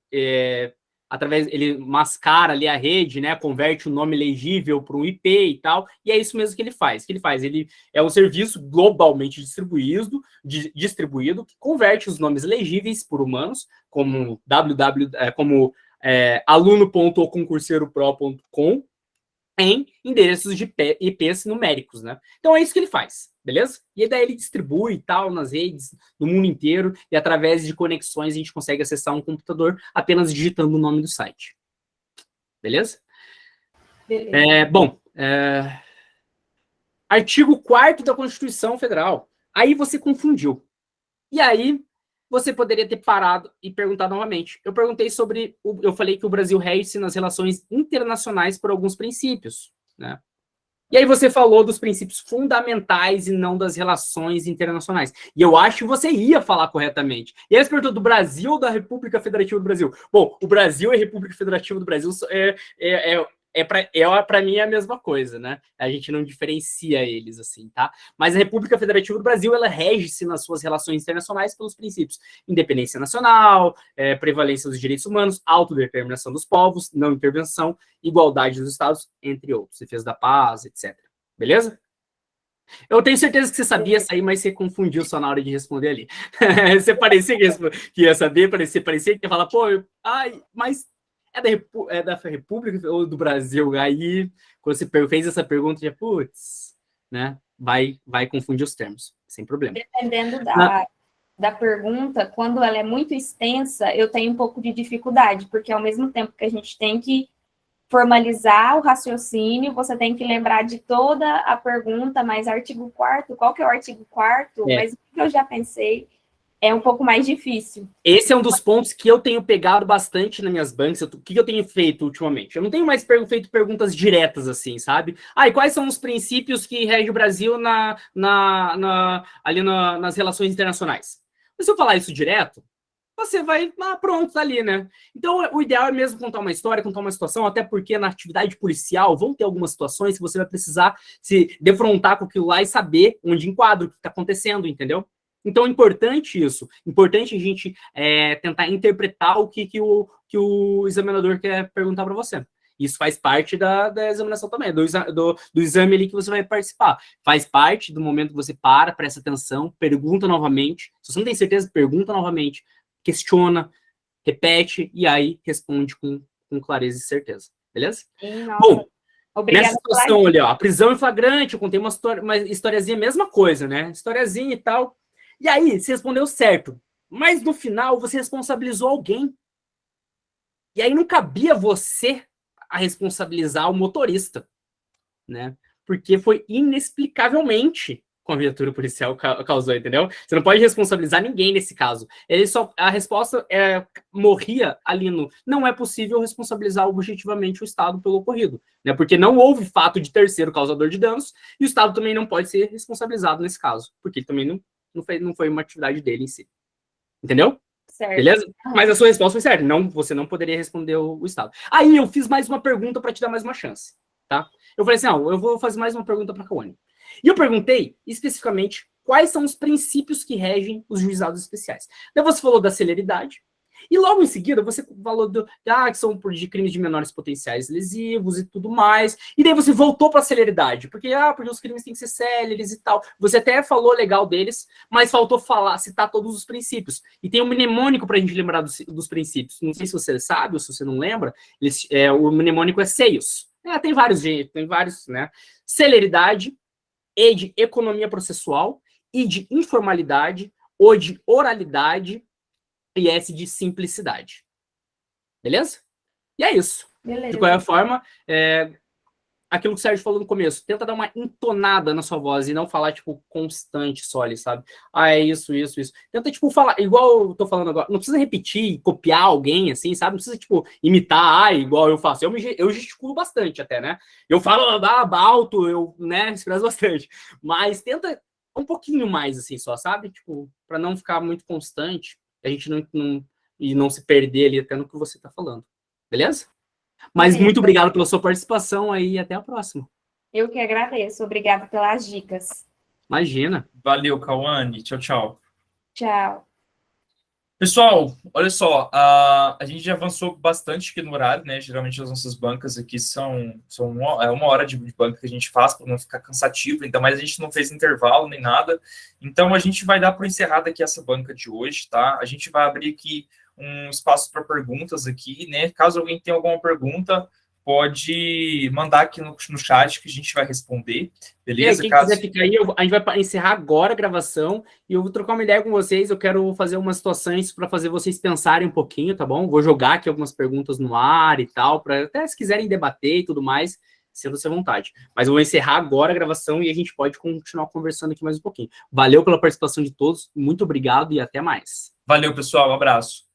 mascara ali a rede, né? Converte o nome legível para um IP e tal. E é isso mesmo que ele faz. Ele é um serviço globalmente distribuído que converte os nomes legíveis por humanos, como aluno.oconcurseiro.pro.com, em endereços de IPs numéricos, né? Então é isso que ele faz, beleza? E daí ele distribui e tal nas redes, no mundo inteiro, e através de conexões a gente consegue acessar um computador apenas digitando o nome do site. Beleza? Beleza. Artigo 4º da Constituição Federal. Aí você confundiu. E aí você poderia ter parado e perguntado novamente. Eu falei que o Brasil rege-se nas relações internacionais por alguns princípios, né? E aí você falou dos princípios fundamentais e não das relações internacionais. E eu acho que você ia falar corretamente. E aí você perguntou do Brasil ou da República Federativa do Brasil? Bom, o Brasil e a República Federativa do Brasil para mim é a mesma coisa, né? A gente não diferencia eles assim, tá? Mas a República Federativa do Brasil, ela rege-se nas suas relações internacionais pelos princípios independência nacional, prevalência dos direitos humanos, autodeterminação dos povos, não intervenção, igualdade dos estados, entre outros, defesa da paz, etc. Beleza? Eu tenho certeza que você sabia sair, mas você confundiu só na hora de responder ali. Você parecia que ia saber, parecia que ia falar, mas é da República ou do Brasil? Aí, quando você fez essa pergunta, já, né? Vai confundir os termos, sem problema. Dependendo da pergunta, quando ela é muito extensa, eu tenho um pouco de dificuldade, porque ao mesmo tempo que a gente tem que formalizar o raciocínio, você tem que lembrar de toda a pergunta, mas artigo 4º, qual que é o artigo 4º? Mas o que eu já pensei é um pouco mais difícil. Esse é um dos pontos que eu tenho pegado bastante nas minhas bancas. O que eu tenho feito ultimamente? Eu não tenho mais feito perguntas diretas assim, sabe? E quais são os princípios que regem o Brasil ali nas relações internacionais? Mas se eu falar isso direto, você vai, pronto, tá ali, né? Então, o ideal é mesmo contar uma história, contar uma situação, até porque na atividade policial vão ter algumas situações que você vai precisar se defrontar com aquilo lá e saber onde enquadra o que está acontecendo, entendeu? Então, é importante isso. Importante a gente tentar interpretar o que o examinador quer perguntar para você. Isso faz parte da examinação também, do exame ali que você vai participar. Faz parte do momento que você presta atenção, pergunta novamente. Se você não tem certeza, pergunta novamente, questiona, repete, e aí responde com clareza e certeza. Beleza? Sim, nossa. Bom, Obrigada nessa situação ali, ó, a prisão em flagrante, eu contei uma historiazinha, mesma coisa, né? Historiazinha e tal. E aí, você respondeu certo. Mas no final, você responsabilizou alguém. E aí não cabia você a responsabilizar o motorista, né? Porque foi inexplicavelmente com a viatura policial causou, entendeu? Você não pode responsabilizar ninguém nesse caso. A resposta morria ali no não é possível responsabilizar objetivamente o Estado pelo ocorrido, né? Porque não houve fato de terceiro causador de danos e o Estado também não pode ser responsabilizado nesse caso, porque ele também não foi uma atividade dele em si. Entendeu? certo. Beleza? Mas a sua resposta foi certa. Não, você não poderia responder o Estado. Aí eu fiz mais uma pergunta para te dar mais uma chance, tá? Eu falei assim, eu vou fazer mais uma pergunta para a Cauane. E eu perguntei, especificamente, quais são os princípios que regem os juizados especiais. Daí você falou da celeridade, e logo em seguida você falou que são de crimes de menores potenciais lesivos e tudo mais, e daí você voltou para a celeridade, porque os crimes têm que ser céleres e tal. Você até falou legal deles, mas faltou citar todos os princípios. E tem um mnemônico para a gente lembrar dos princípios. Não sei se você sabe ou se você não lembra, o mnemônico é SEIOS. Tem vários, né? Celeridade, E de economia processual, I de informalidade, O de oralidade e S de simplicidade. Beleza? E é isso. Beleza. De qualquer forma, aquilo que o Sérgio falou no começo, tenta dar uma entonada na sua voz e não falar, tipo, constante só ali, sabe? É isso. Tenta, tipo, falar, igual eu tô falando agora, não precisa repetir, copiar alguém, assim, sabe? Não precisa, tipo, imitar, igual eu faço. Eu gesticulo bastante até, né? Eu falo alto, né, expresso bastante. Mas tenta um pouquinho mais, assim, só, sabe? Tipo, pra não ficar muito constante, a gente não se perder ali até no que você tá falando. Beleza? Mas muito obrigado pela sua participação aí e até a próxima. Eu que agradeço. Obrigada pelas dicas. Imagina. Valeu, Cauane. Tchau, tchau. Tchau. Pessoal, olha só, a gente já avançou bastante aqui no horário, né? Geralmente as nossas bancas aqui são uma hora de banca que a gente faz para não ficar cansativo, ainda mais a gente não fez intervalo nem nada. Então a gente vai dar por encerrada aqui essa banca de hoje, tá? A gente vai abrir aqui um espaço para perguntas aqui, né? Caso alguém tenha alguma pergunta, pode mandar aqui no chat que a gente vai responder, beleza? Quem quiser ficar aí, a gente vai encerrar agora a gravação e eu vou trocar uma ideia com vocês. Eu quero fazer umas situações para fazer vocês pensarem um pouquinho, tá bom? Vou jogar aqui algumas perguntas no ar e tal, para até se quiserem debater e tudo mais, sinta-se à vontade. Mas eu vou encerrar agora a gravação e a gente pode continuar conversando aqui mais um pouquinho. Valeu pela participação de todos, muito obrigado e até mais. Valeu, pessoal, um abraço.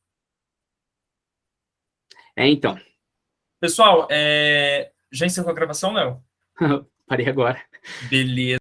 Então. Pessoal, já encerrou a gravação, Léo? Parei agora. Beleza.